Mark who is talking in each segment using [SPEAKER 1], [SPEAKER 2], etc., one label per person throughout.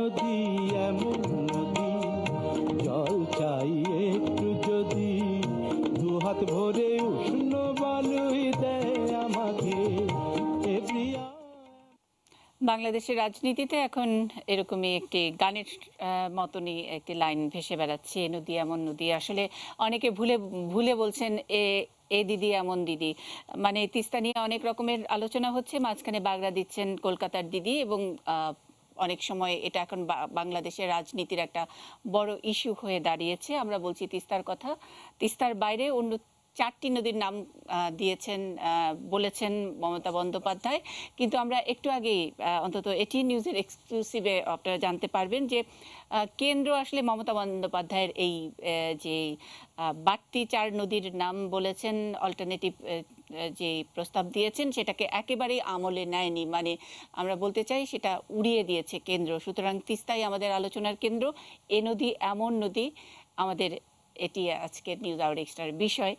[SPEAKER 1] নদী এমন নদী, জল চাই একটু যদি, দুহাত ভরে উষ্ণ বালুই দেয় আমাকে।
[SPEAKER 2] বাংলাদেশের রাজনীতিতে এখন এরকমই একটি গানের মতনই একটি লাইন ভেসে বেড়াচ্ছে, নদী এমন নদী। আসলে অনেকে ভুলে ভুলে বলছেন এ দিদি এমন দিদি, মানে তিস্তা নিয়ে অনেক রকমের আলোচনা হচ্ছে, মাঝখানে বাগড়া দিচ্ছেন কলকাতার দিদি, এবং অনেক সময় এটা এখন বাংলাদেশের রাজনীতির একটা বড় ইস্যু হয়ে দাঁড়িয়েছে। আমরা বলছি তিস্তার কথা, তিস্তার বাইরে অন্য 4টি নদীর নাম দিয়েছেন, বলেছেন মমতা বন্দ্যোপাধ্যায়। কিন্তু আমরা একটু আগেই অন্তত এটি নিউজের এক্সক্লুসিভে আপনারা জানতে পারবেন যে কেন্দ্র আসলে মমতা বন্দ্যোপাধ্যায়ের এই যে বাড়তি 4 নদীর নাম বলেছেন, অল্টারনেটিভ যে প্রস্তাব দিয়েছেন, সেটাকে একেবারেই আমলে নেয়নি। মানে আমরা বলতে চাই সেটা উড়িয়ে দিয়েছে কেন্দ্র। সুতরাং তিস্তাই আমাদের আলোচনার কেন্দ্র, এ নদী এমন নদী আমাদের, এটি আজকের নিউজ আওয়ার এক্সট্রার বিষয়।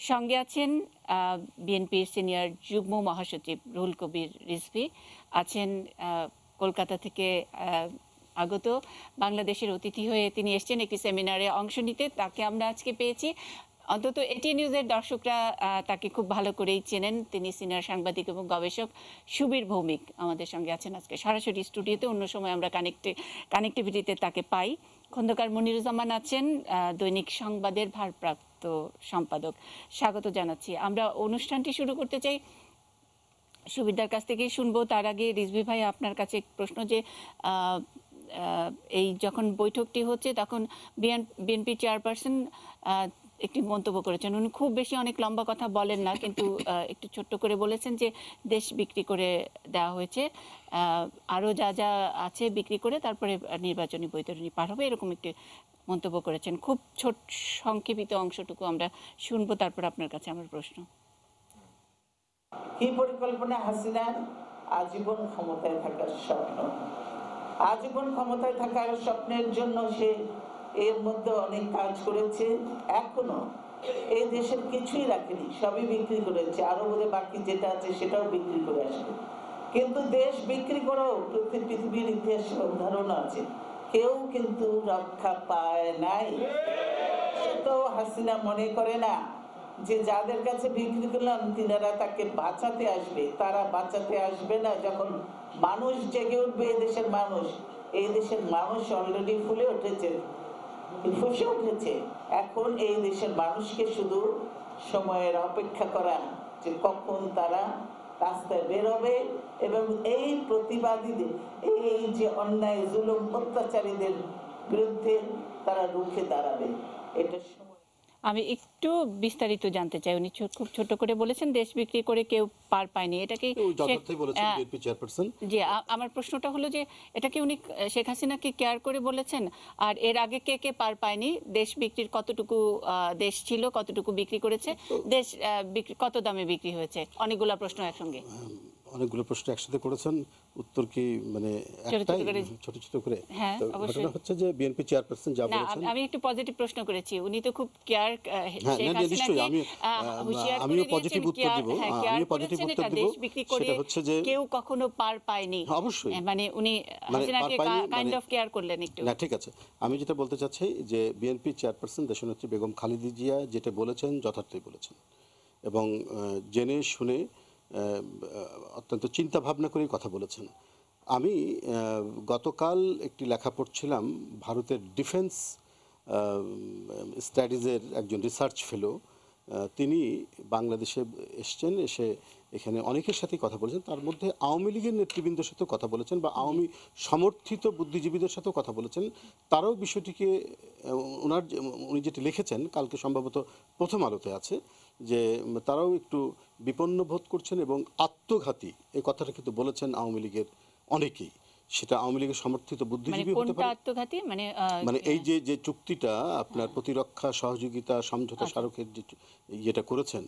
[SPEAKER 2] সঙ্গে আছেন বিএনপির সিনিয়র যুগ্ম মহাসচিব রুহুল কবির রিজভী, আছেন কলকাতা থেকে আগত, বাংলাদেশের অতিথি হয়ে তিনি এসেছেন একটি সেমিনারে অংশ নিতে। তাকে আমরা আজকে পেয়েছি। অন্তত এটি নিউজের দর্শকরা তাকে খুব ভালো করেই চেনেন। তিনি সিনিয়র সাংবাদিক এবং গবেষক সুবীর ভৌমিক আমাদের সঙ্গে আছেন আজকে সরাসরি স্টুডিওতে। অন্য সময় আমরা কানেক্টিভিটিতে তাকে পাই। খন্দকার মনিরুজ্জামান আছেন দৈনিক সংবাদের ভারপ্রাপ্ত সম্পাদক। স্বাগত জানাচ্ছি। আমরা অনুষ্ঠানটি শুরু করতে চাই সুবিধার কাছ থেকেই শুনবো। তার আগে রিজভী ভাই, আপনার কাছে প্রশ্ন যে এই যখন বৈঠকটি হচ্ছে তখন বিএনপি চেয়ারপারসন একটি মন্তব্য করেছেন। উনি খুব বেশি অনেক লম্বা কথা বলেন না, কিন্তু একটু ছোট্ট করে বলেছেন যে দেশ বিক্রি করে দেওয়া হয়েছে, আরও যা যা আছে বিক্রি করে তারপরে নির্বাচনী বৈতরণী পার হবে, এরকম একটি মন্তব্য করেছেন। খুব সংক্ষেপিত অংশটুকু আমরা শুনবো, তারপর আপনার কাছে আমার প্রশ্ন।
[SPEAKER 3] কি পরিকল্পনা হাসিনার? আজীবন ক্ষমতায় থাকার স্বপ্ন। আজীবন ক্ষমতায় থাকার স্বপ্নের জন্য সে এর মধ্যে অনেক কাজ করেছে, এখনো এই দেশের কিছুই রাখেনি, সবই বিক্রি করেছে। আরো বোধহয় বাকি যেটা আছে সেটাও বিক্রি করে আসবে। কিন্তু দেশ বিক্রি করেও পৃথিবীর ইতিহাসে উদাহরণ আছে, কেউ কিন্তু রক্ষা পায় নাই। তো হাসিনা মনে করে না যে যাদের কাছে বিক্রি করলাম তিনারা তাকে বাঁচাতে আসবে। তারা বাঁচাতে আসবে না। যখন মানুষ জেগে উঠবে, এই দেশের মানুষ অলরেডি ফুলে উঠেছে, ফুসে উঠেছে। এখন এই দেশের মানুষকে শুধু সময়ের অপেক্ষা করা, যে কখন তারা রাস্তায় বেরোবে এবং এই প্রতিবাদীদের, এই যে অন্যায় জুলুম অত্যাচারীদের বিরুদ্ধে তারা রুখে দাঁড়াবে। এটা
[SPEAKER 2] আমি একটু বিস্তারিত জানতে চাই। উনি খুব ছোট করে বলেছেন দেশ বিক্রি করে কেউ পার পায়নি, এটাকে জি, আমার প্রশ্নটা হলো যে এটা কি উনি শেখ হাসিনাকে কেয়ার করে বলেছেন? আর এর আগে কে কে পার পায়নি? দেশ বিক্রির কতটুকু দেশ ছিল, কতটুকু বিক্রি করেছে, দেশ বিক্রি কত দামে বিক্রি হয়েছে? অনেকগুলো প্রশ্ন একসঙ্গে।
[SPEAKER 4] অনেকগুলো প্রশ্ন একসাথে করেছেন, উত্তর কি মানে ছোট ছোট করে?
[SPEAKER 2] হ্যাঁ,
[SPEAKER 4] ঘটনা হচ্ছে যে বিএনপি চেয়ারপারসন যা বলেছেন,
[SPEAKER 2] আমি একটু পজিটিভ প্রশ্ন করেছি। উনি তো খুব কেয়ার,
[SPEAKER 4] নিশ্চয়ই আমিও পজিটিভ উত্তর দিব,
[SPEAKER 2] দেশ বিক্রি করে কেউ কখনো পার পায়নি।
[SPEAKER 4] অবশ্যই,
[SPEAKER 2] মানে উনি হাসিনাকে কাইন্ড অফ কেয়ার করলেন একটু।
[SPEAKER 4] না, ঠিক আছে। আমি যেটা বলতে চাচ্ছি যে বিএনপি চেয়ারপারসন দেশনেত্রী বেগম খালেদা জিয়া যেটা বলেছেন যথার্থই বলেছেন, এবং জেনে শুনে অত্যন্ত চিন্তা ভাবনা করেই কথা বলেছেন। আমি গতকাল একটি লেখা পড়ছিলাম, ভারতের ডিফেন্স স্টাডিজের একজন রিসার্চ ফেলো, তিনি বাংলাদেশে এসছেন, এসে এখানে অনেকের সাথেই কথা বলেছেন, তার মধ্যে আওয়ামী লীগের নেতৃবৃন্দের সাথেও কথা বলেছেন বা আওয়ামী সমর্থিত বুদ্ধিজীবীদের সাথেও কথা বলেছেন। তারাও বিষয়টিকে উনি যেটি লিখেছেন কালকে সম্ভবত প্রথম আলোতে আছে, যে তারাও একটু বিপন্ন বোধ করছেন এবং আত্মঘাতী এই কথাটা কিন্তু বলেছেন আওয়ামী লীগের অনেকেই। সেটা আওয়ামী লীগের সমর্থিত বুদ্ধিজীবী হতে পারে, মানে এই যে চুক্তিটা আপনার প্রতিরক্ষা সহযোগিতা সমঝোতা স্মারকের যে ইয়েটা করেছেন,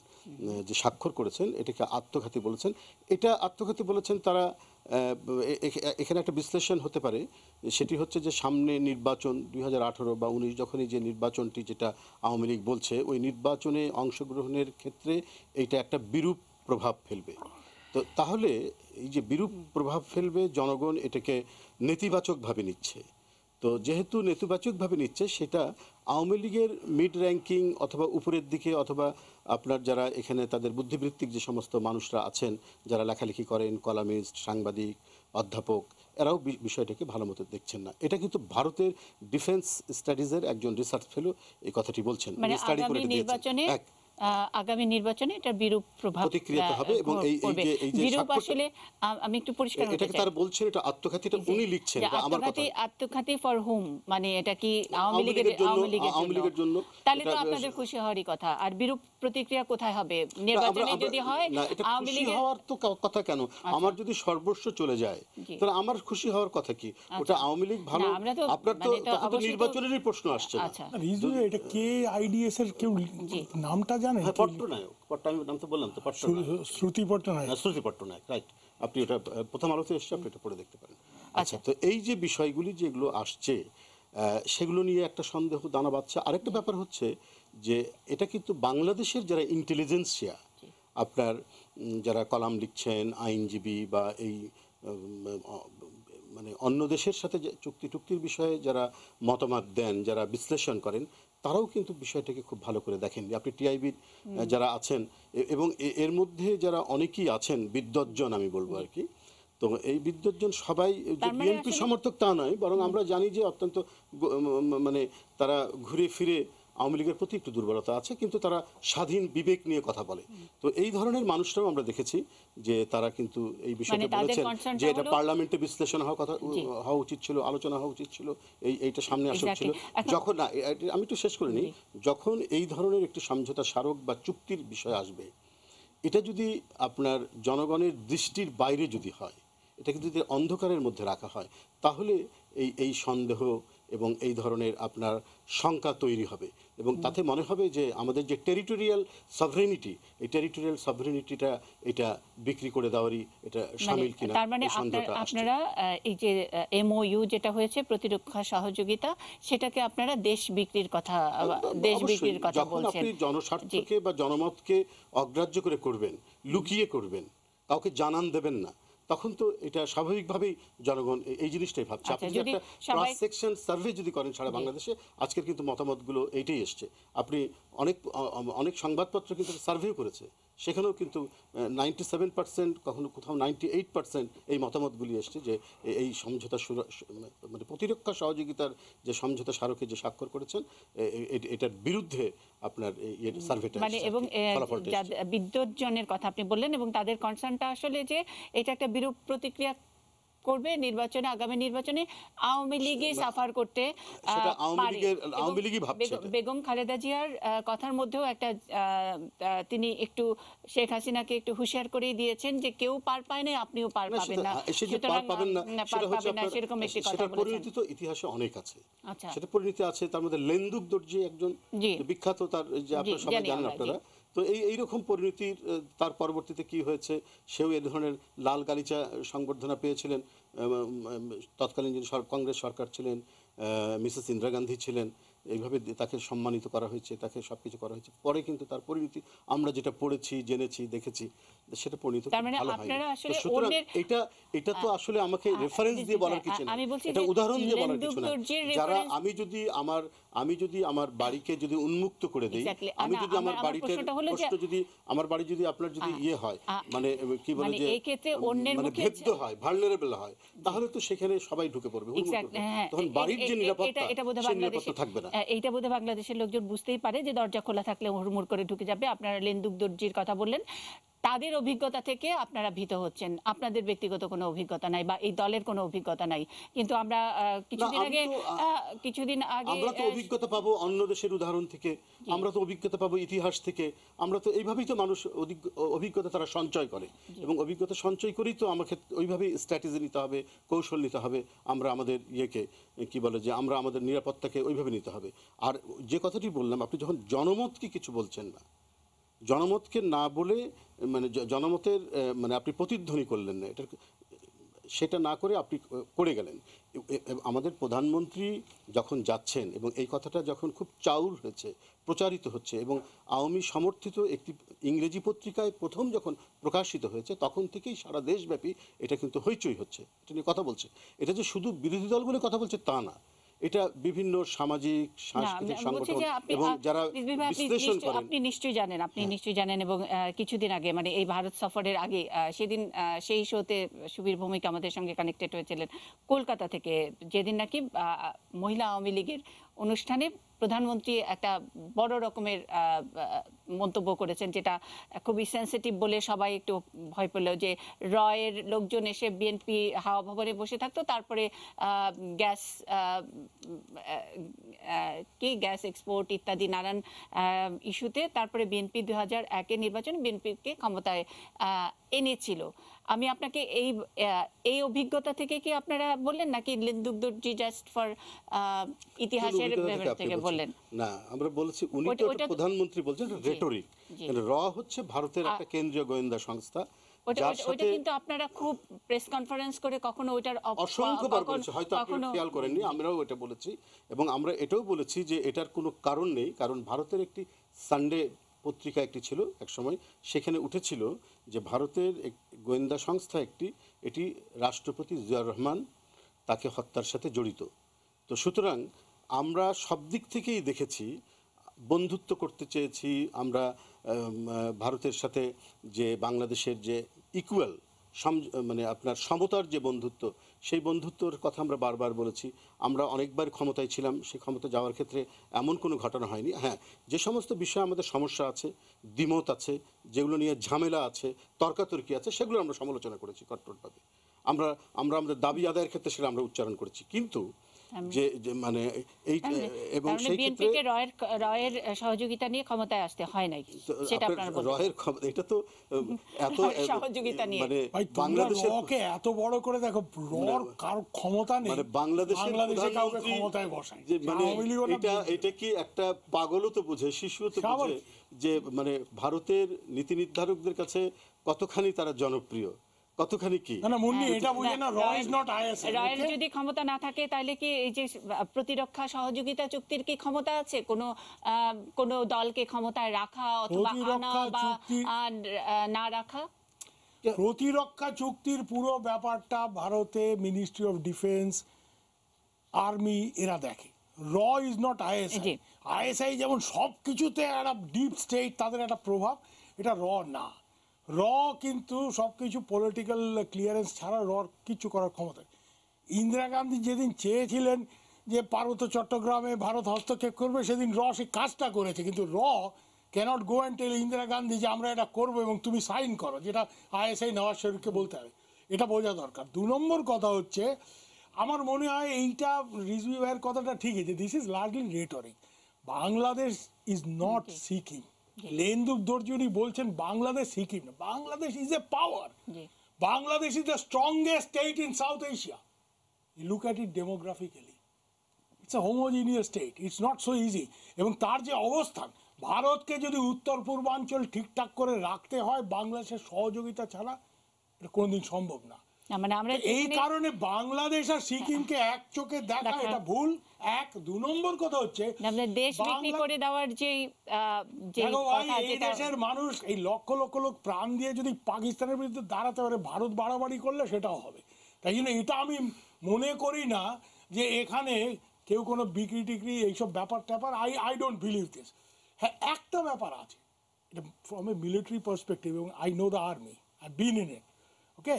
[SPEAKER 4] যে স্বাক্ষর করেছেন, এটাকে আত্মঘাতী বলেছেন। এটা আত্মঘাতী বলেছেন তারা। এখানে একটা বিশ্লেষণ হতে পারে, সেটি হচ্ছে যে সামনে নির্বাচন 2018 বা 19, যখনই যে নির্বাচনটি যেটা আওয়ামী লীগ বলছে, ওই নির্বাচনে অংশগ্রহণের ক্ষেত্রে এইটা একটা বিরূপ প্রভাব ফেলবে। তো তাহলে এই যে বিরূপ প্রভাব ফেলবে, জনগণ এটাকে নেতিবাচকভাবে নিচ্ছে। তো যেহেতু নেতিবাচকভাবে নিচ্ছে, সেটা আওয়ামী লীগের মিড র্যাঙ্কিং অথবা উপরের দিকে, অথবা আপনার যারা এখানে তাদের বুদ্ধিবৃত্তিক যে সমস্ত মানুষরা আছেন, যারা লেখালেখি করেন, কলামিস্ট, সাংবাদিক, অধ্যাপক, এরাও বিষয়টাকে ভালো মতো দেখছেন না। এটা কিন্তু ভারতের ডিফেন্স স্টাডিজের একজন রিসার্চ ফেলো এই কথাটি বলছেন,
[SPEAKER 2] মানে
[SPEAKER 4] স্টাডি করে
[SPEAKER 2] আগামী নির্বাচনে আগামী নির্বাচনে এটা বিরূপ প্রভাব
[SPEAKER 4] প্রতিক্রিয়া হবে। এবং এই যে
[SPEAKER 2] বিরূপ আসলে আমি একটু পরিষ্কার করতে
[SPEAKER 4] এটাকে
[SPEAKER 2] চাই,
[SPEAKER 4] তারা বলছেন এটা আত্মঘাতী, এটা উনি লিখছেন, এটা আমার কথা।
[SPEAKER 2] আত্মঘাতী ফর হুম, মানে এটা কি আওয়ামী লীগের জন্য? তাহলে তো আপনাদের খুশি হওয়ারই কথা। আর বিরূপ প্রতিক্রিয়া কোথায় হবে নির্বাচনে যদি হয়?
[SPEAKER 4] না, এটা
[SPEAKER 2] আওয়ামী
[SPEAKER 4] খুশি
[SPEAKER 2] লীগের
[SPEAKER 4] হওয়ার তো কথা কেন? আমার যদি সর্বস্ব চলে যায় তাহলে আমার খুশি হওয়ার কথা কি? ওটা আওয়ামী লীগ ভালো,
[SPEAKER 2] আমরা তো
[SPEAKER 4] আপনার তো
[SPEAKER 2] মানে তো
[SPEAKER 4] তখন তো
[SPEAKER 2] অবশ্যই
[SPEAKER 4] নির্বাচনেরই প্রশ্ন আসছে না।
[SPEAKER 2] আচ্ছা,
[SPEAKER 5] রিজু, এটা কে আইডিএস এর কেউ নামটা জানেন?
[SPEAKER 4] হ্যাঁ, পট্টনায়ক, আমি নাম তো বললাম তো, পট্টনায়ক,
[SPEAKER 5] শ্রুতি পট্টনায়ক।
[SPEAKER 4] শ্রুতি পট্টনায়ক, রাইট। আপনি ওটা প্রথম আলোতে এসছে, আপনি এটা পড়ে দেখতে পারেন। আচ্ছা, তো এই যে বিষয়গুলি যেগুলো আসছে, সেগুলো নিয়ে একটা সন্দেহ দানা বাঁধছে। আরেকটা ব্যাপার হচ্ছে যে এটা কিন্তু বাংলাদেশের যারা ইন্টেলিজেন্সিয়া, আপনার যারা কলাম লিখছেন, আইনজীবী, বা এই মানে অন্য দেশের সাথে যে চুক্তির বিষয়ে যারা মতামত দেন, যারা বিশ্লেষণ করেন, তারাও কিন্তু বিষয়টাকে খুব ভালো করে দেখেন। আপনি টিআইবির যারা আছেন, এবং এর মধ্যে যারা অনেকেই আছেন বিদ্বজ্জন, আমি বলবো আর কি। তো এই বিদ্বজ্জন সবাই যে বিএনপি সমর্থক তা নয়, বরং আমরা জানি যে অত্যন্ত মানে তারা ঘুরে ফিরে আওয়ামী লীগের প্রতি একটু দুর্বলতা আছে, কিন্তু তারা স্বাধীন বিবেক নিয়ে কথা বলে। তো এই ধরনের মানুষরাও আমরা দেখেছি যে তারা কিন্তু এই বিষয়টা বলেছেন যে এটা পার্লামেন্টে বিশ্লেষণ হওয়া উচিত ছিল, আলোচনা হওয়া উচিত ছিল, এইটা সামনে আসা ছিল। যখন না, আমি একটু শেষ করে নিই, যখন এই ধরনের একটি সমঝোতা স্মারক বা চুক্তির বিষয় আসবে, এটা যদি আপনার জনগণের দৃষ্টির বাইরে যদি হয়, এটাকে যদি অন্ধকারের মধ্যে রাখা হয়, তাহলে এই সন্দেহ এবং এই ধরনের আপনার শঙ্কা তৈরি হবে। এবং তাতে মনে হবে যে আমাদের যে টেরিটোরিয়াল সভরেনিটি, এই টেরিটোরিয়াল সভরেনিটিটা এটা বিক্রি করে দেওয়ারই এটা শামিল কিনা।
[SPEAKER 2] তার মানে আপনারা এই যে এমওইউ যেটা হয়েছে প্রতিরক্ষা সহযোগিতা, সেটাকে আপনারা দেশ বিক্রির কথা বলছেন।
[SPEAKER 4] আপনি জনস্বার্থকে বা জনমতকে অগ্রাহ্য করে করবেন, লুকিয়ে করবেন, কাউকে জানান দেবেন না, তখন তো এটা স্বাভাবিকভাবেই জনগণ এই জিনিসটাই ভাবছে। আপনি যদি একটা ক্রস সেকশন সার্ভে যদি করেন সারা বাংলাদেশে, আজকের কিন্তু মতামতগুলো এইটাই এসছে। আপনি অনেক সংবাদপত্র কিন্তু সার্ভেও করেছে, সেখানেও কিন্তু 97%, কখনো কোথাও 98% এই মতামতগুলি এসছে যে এই সমঝোতা মানে প্রতিরক্ষা সহযোগিতার যে সমঝোতা স্মারকে যে স্বাক্ষর করেছেন, এটার বিরুদ্ধে আপনার এই সার্ভেটা
[SPEAKER 2] মানে। এবং বিদ্বজ্জনের কথা আপনি বললেন, এবং তাদের কনসার্নটা আসলে যে এটা একটা বিরূপ প্রতিক্রিয়া করবে নির্বাচনে, আগামী নির্বাচনে আওয়ামী লীগে সাফার করতে বেগম খালেদা জিয়ার কথার মধ্যেও একটা তিনি একটু শেখ হাসিনাকে একটু হুঁশিয়ার করে দিয়েছেন যে কেউ পার পায় না, আপনিও পার পাবেন না, সেরকম একটি কথা বলেছেন।
[SPEAKER 4] পরিণতি তো ইতিহাসে অনেক আছে, সেটা পরিণতি আছে। তার মধ্যে লেন্দুক দর্জি একজন বিখ্যাত, তার যে আপনারা সবাই জানেন আপনারা। তো এইরকম পরিণতির তার পরবর্তীতে কি হয়েছে, সেও এ ধরনের লাল গালিচা সংবর্ধনা পেয়েছিলেন। তৎকালীন যিনি কংগ্রেস সরকার ছিলেন, মিসেস ইন্দিরা গান্ধী ছিলেন, এইভাবে তাকে সম্মানিত করা হয়েছে, তাকে সবকিছু করা হয়েছে। পরে কিন্তু তার পরিণতি আমরা যেটা পড়েছি, জেনেছি, দেখেছি, সেটা পরিণতি ভালো হয়নি। সুতরাং এটা তো আসলে আমাকে রেফারেন্স দিয়ে বলার কিছু না, এটা উদাহরণ দিয়ে বলার কিছু না। যারা আমি যদি আমার বাড়িকে যদি উন্মুক্ত করে দেই, আমি যদি আমার বাড়িতে আমার বাড়ি যদি আপনার যদি ইয়ে হয়, মানে কি বলে যে মানে ভেদ্য হয়, ভালনারেবল হয়, তাহলে তো সেখানে সবাই ঢুকে পড়বে, তখন বাড়ির যে নিরাপত্তা থাকবে না।
[SPEAKER 2] এইটা বোধহয় বাংলাদেশের লোকজন বুঝতেই পারে যে দরজা খোলা থাকলে হুড়মুড় করে ঢুকে যাবে। আপনারা লেন্দুক দর্জির কথা বললেন, তাদের অভিজ্ঞতা থেকে আপনারা ভীত হচ্ছেন, আপনাদের ব্যক্তিগত কোনো অভিজ্ঞতা নাই বা এই দলের কোনো অভিজ্ঞতা নাই। কিন্তু আমরা কিছুদিন আগে
[SPEAKER 4] আমরা তো অভিজ্ঞতা পাবো অন্য দেশের উদাহরণ থেকে, আমরা তো অভিজ্ঞতা পাবো ইতিহাস থেকে, আমরা তো এইভাবেই তো মানুষ অভিজ্ঞতা তারা সঞ্চয় করে, এবং অভিজ্ঞতা সঞ্চয় করেই তো আমাকে ওইভাবেই স্ট্র্যাটেজি নিতে হবে, কৌশল নিতে হবে। আমরা আমাদের ইয়েকে কি বলে যে আমরা আমাদের নিরাপত্তাকে ওইভাবে নিতে হবে। আর যে কথাটি বললাম, আপনি যখন জনমতকে কিছু বলছেন না, জনমতকে না বলে মানে জনমতের মানে আপনি প্রতিধ্বনি করলেন না, সেটা না করে আপনি করে গেলেন। আমাদের প্রধানমন্ত্রী যখন যাচ্ছেন এবং এই কথাটা যখন খুব চাউর হয়েছে, প্রচারিত হচ্ছে এবং আওয়ামী সমর্থিত একটি ইংরেজি পত্রিকায় প্রথম যখন প্রকাশিত হয়েছে তখন থেকেই সারা দেশব্যাপী এটা কিন্তু হইচই হচ্ছে, এটা নিয়ে কথা বলছে। এটা যে শুধু বিরোধী দলগুলো কথা বলছে তা না, এটা বিভিন্ন সামাজিক সাংস্কৃতিক সংগঠন এবং যারা বিশ্লেষণ করেন।
[SPEAKER 2] আপনি নিশ্চয়ই জানেন এবং কিছুদিন আগে মানে এই ভারত সফরের আগে সেদিন সেই শোতে সুবীর ভৌমিক আমাদের সঙ্গে কানেক্টেড হয়েছিলেন কলকাতা থেকে, যেদিন নাকি মহিলা আওয়ামী লীগের অনুষ্ঠানে প্রধানমন্ত্রী একটা বড় রকমের মন্তব্য করেছেন, যেটা খুবই সেন্সিটিভ বলে সবাই একটু ভয় পেল, যে রয়ের লোকজন এসে বিএনপি হাওয়া ভবনে বসে থাকতো, তারপরে গ্যাস এক্সপোর্ট ইত্যাদি নানান ইস্যুতে তারপরে বিএনপি 2001-এর নির্বাচনে বিএনপিকে ক্ষমতায় এনেছিল। আমি আপনাকে এই অভিজ্ঞতা থেকে কি আপনারা বললেন নাকি লিন্দুকদর্জি জাস্ট ফর ইতিহাসের থেকে বললেন?
[SPEAKER 4] না, আমরা বলেছি উনি তো প্রধানমন্ত্রী বলছেন রেটরিক, র হচ্ছে ভারতের একটা কেন্দ্রীয় গোয়েন্দা সংস্থা।
[SPEAKER 2] ওইটা কিন্তু আপনারা খুব প্রেস কনফারেন্স করে কখনো ওইটার
[SPEAKER 4] অসংখ্যবার বলেছি, হয়তো আপনারা খেয়াল করেননি, আমরাও এটা বলেছি এবং আমরা এটাও বলেছি যে এটার কোনো কারণ নেই, কারণ ভারতের একটি সানডে পত্রিকা একটি ছিল একসময়, সেখানে উঠেছিল যে ভারতের গোয়েন্দা সংস্থা এটি রাষ্ট্রপতি জিয়াউর রহমান তাকে হত্যার সাথে জড়িত। তো সুতরাং আমরা সব দিক থেকেই দেখেছি, বন্ধুত্ব করতে চেয়েছি আমরা ভারতের সাথে, যে বাংলাদেশের যে ইকুয়াল মানে আপনার সমতার যে বন্ধুত্ব, সেই বন্ধুত্বর কথা আমরা বারবার বলেছি। আমরা অনেকবার ক্ষমতায় ছিলাম, সেই ক্ষমতা যাওয়ার ক্ষেত্রে এমন কোনো ঘটনা হয়নি। হ্যাঁ, যে সমস্ত বিষয়ে আমাদের সমস্যা আছে, দ্বিমত আছে, যেগুলো নিয়ে ঝামেলা আছে, তর্কাতর্কি আছে, সেগুলো আমরা সমালোচনা করেছি কঠোরভাবে। আমরা আমাদের দাবি আদায়ের ক্ষেত্রে সেটা আমরা উচ্চারণ করেছি, কিন্তু যে মানে এই এবং সেই ক্ষেত্রে
[SPEAKER 2] রয়ের সহযোগিতা নিয়ে ক্ষমতায় আসতে হয় নাই, সেটা আপনারা বলেন।
[SPEAKER 4] রয়ের এটা তো এত
[SPEAKER 2] সহযোগিতা নিয়ে
[SPEAKER 4] মানে
[SPEAKER 5] বাংলাদেশের এত বড় করে দেখো, রর কার ক্ষমতা নেই,
[SPEAKER 4] মানে বাংলাদেশে কাউকে
[SPEAKER 5] ক্ষমতায় বসায়,
[SPEAKER 4] যে মানে এটা কি একটা পাগলও তো বুঝে, শিশুও তো বুঝে যে মানে ভারতের নীতি নির্ধারকদের কাছে কতখানি তারা জনপ্রিয়, কতখানি কি
[SPEAKER 5] না মুন্নি এটা বুঝে না। র ইজ নট আইএসএ।
[SPEAKER 2] রয়ের যদি ক্ষমতা না থাকে তাহলে কি এই যে প্রতিরক্ষা সহযোগিতা চুক্তির কি ক্ষমতা আছে কোন দলকে ক্ষমতায় রাখা অথবা আনা বা না রাখা?
[SPEAKER 5] প্রতিরক্ষা চুক্তির পুরো ব্যাপারটা ভারতে মিনিস্ট্রি অফ ডিফেন্স, আর্মি এরা দেখে। র ইজ নট আইএসআই। আইএসআই যেমন সব কিছুতে একটা ডিপ স্টেট, তাদের একটা প্রভাব, এটা র না। র কিন্তু সব কিছু পলিটিক্যাল ক্লিয়ারেন্স ছাড়া র কিছু করার ক্ষমতা। ইন্দিরা গান্ধী যেদিন চেয়েছিলেন যে পার্বত্য চট্টগ্রামে ভারত হস্তক্ষেপ করবে, সেদিন র সে কাজটা করেছে, কিন্তু র cannot go and tell Indira Gandhi যে আমরা এটা করবো এবং তুমি সাইন করো, যেটা আইএসআই নওয়াজ শরীফকে বলতে হবে। এটা বোঝা দরকার। 2 নম্বর কথা হচ্ছে, আমার মনে হয় এইটা রিজভি ভাইয়ের কথাটা ঠিকই, যে this is largely rhetoric. Bangladesh is not Sikkim. Lhendup Dorji বলছেন বাংলাদেশ সিকিম না, Bangladesh is a power. Bangladesh is the strongest state in South Asia. You look at it demographically, it's a homogeneous state, it's not so easy. এবং তার যে অবস্থান, ভারতকে যদি উত্তর পূর্বাঞ্চল ঠিকঠাক করে রাখতে হয়, বাংলাদেশের সহযোগিতা ছাড়া এটা কোনোদিন সম্ভব না।
[SPEAKER 2] মানে আমরা
[SPEAKER 5] এই কারণে বাংলাদেশ আর সিকিমকে এক চোখে দেখা এটা ভুল। 2 নম্বর কথা হচ্ছে
[SPEAKER 2] দেশ বিক্রি করে দেওয়ার যে
[SPEAKER 5] এই দেশের মানুষ এই লক্ষ লক্ষ লোক প্রাণ দিয়ে যদি পাকিস্তানের বিরুদ্ধে দাঁড়াতে পারে, ভারত বাড়াবাড়ি করলে সেটাও হবে। তাই জন্য এটা আমি মনে করি না যে এখানে কেউ কোনো বিক্রি টিক্রি এইসব ব্যাপার ট্যাপার, আই ডোন্ট বিলিভ দিস। হ্যাঁ, একটা ব্যাপার আছে, এটা ফ্রম এ মিলিটারি পার্সপেক্টিভ, এবং I know the army, I been in it, okay,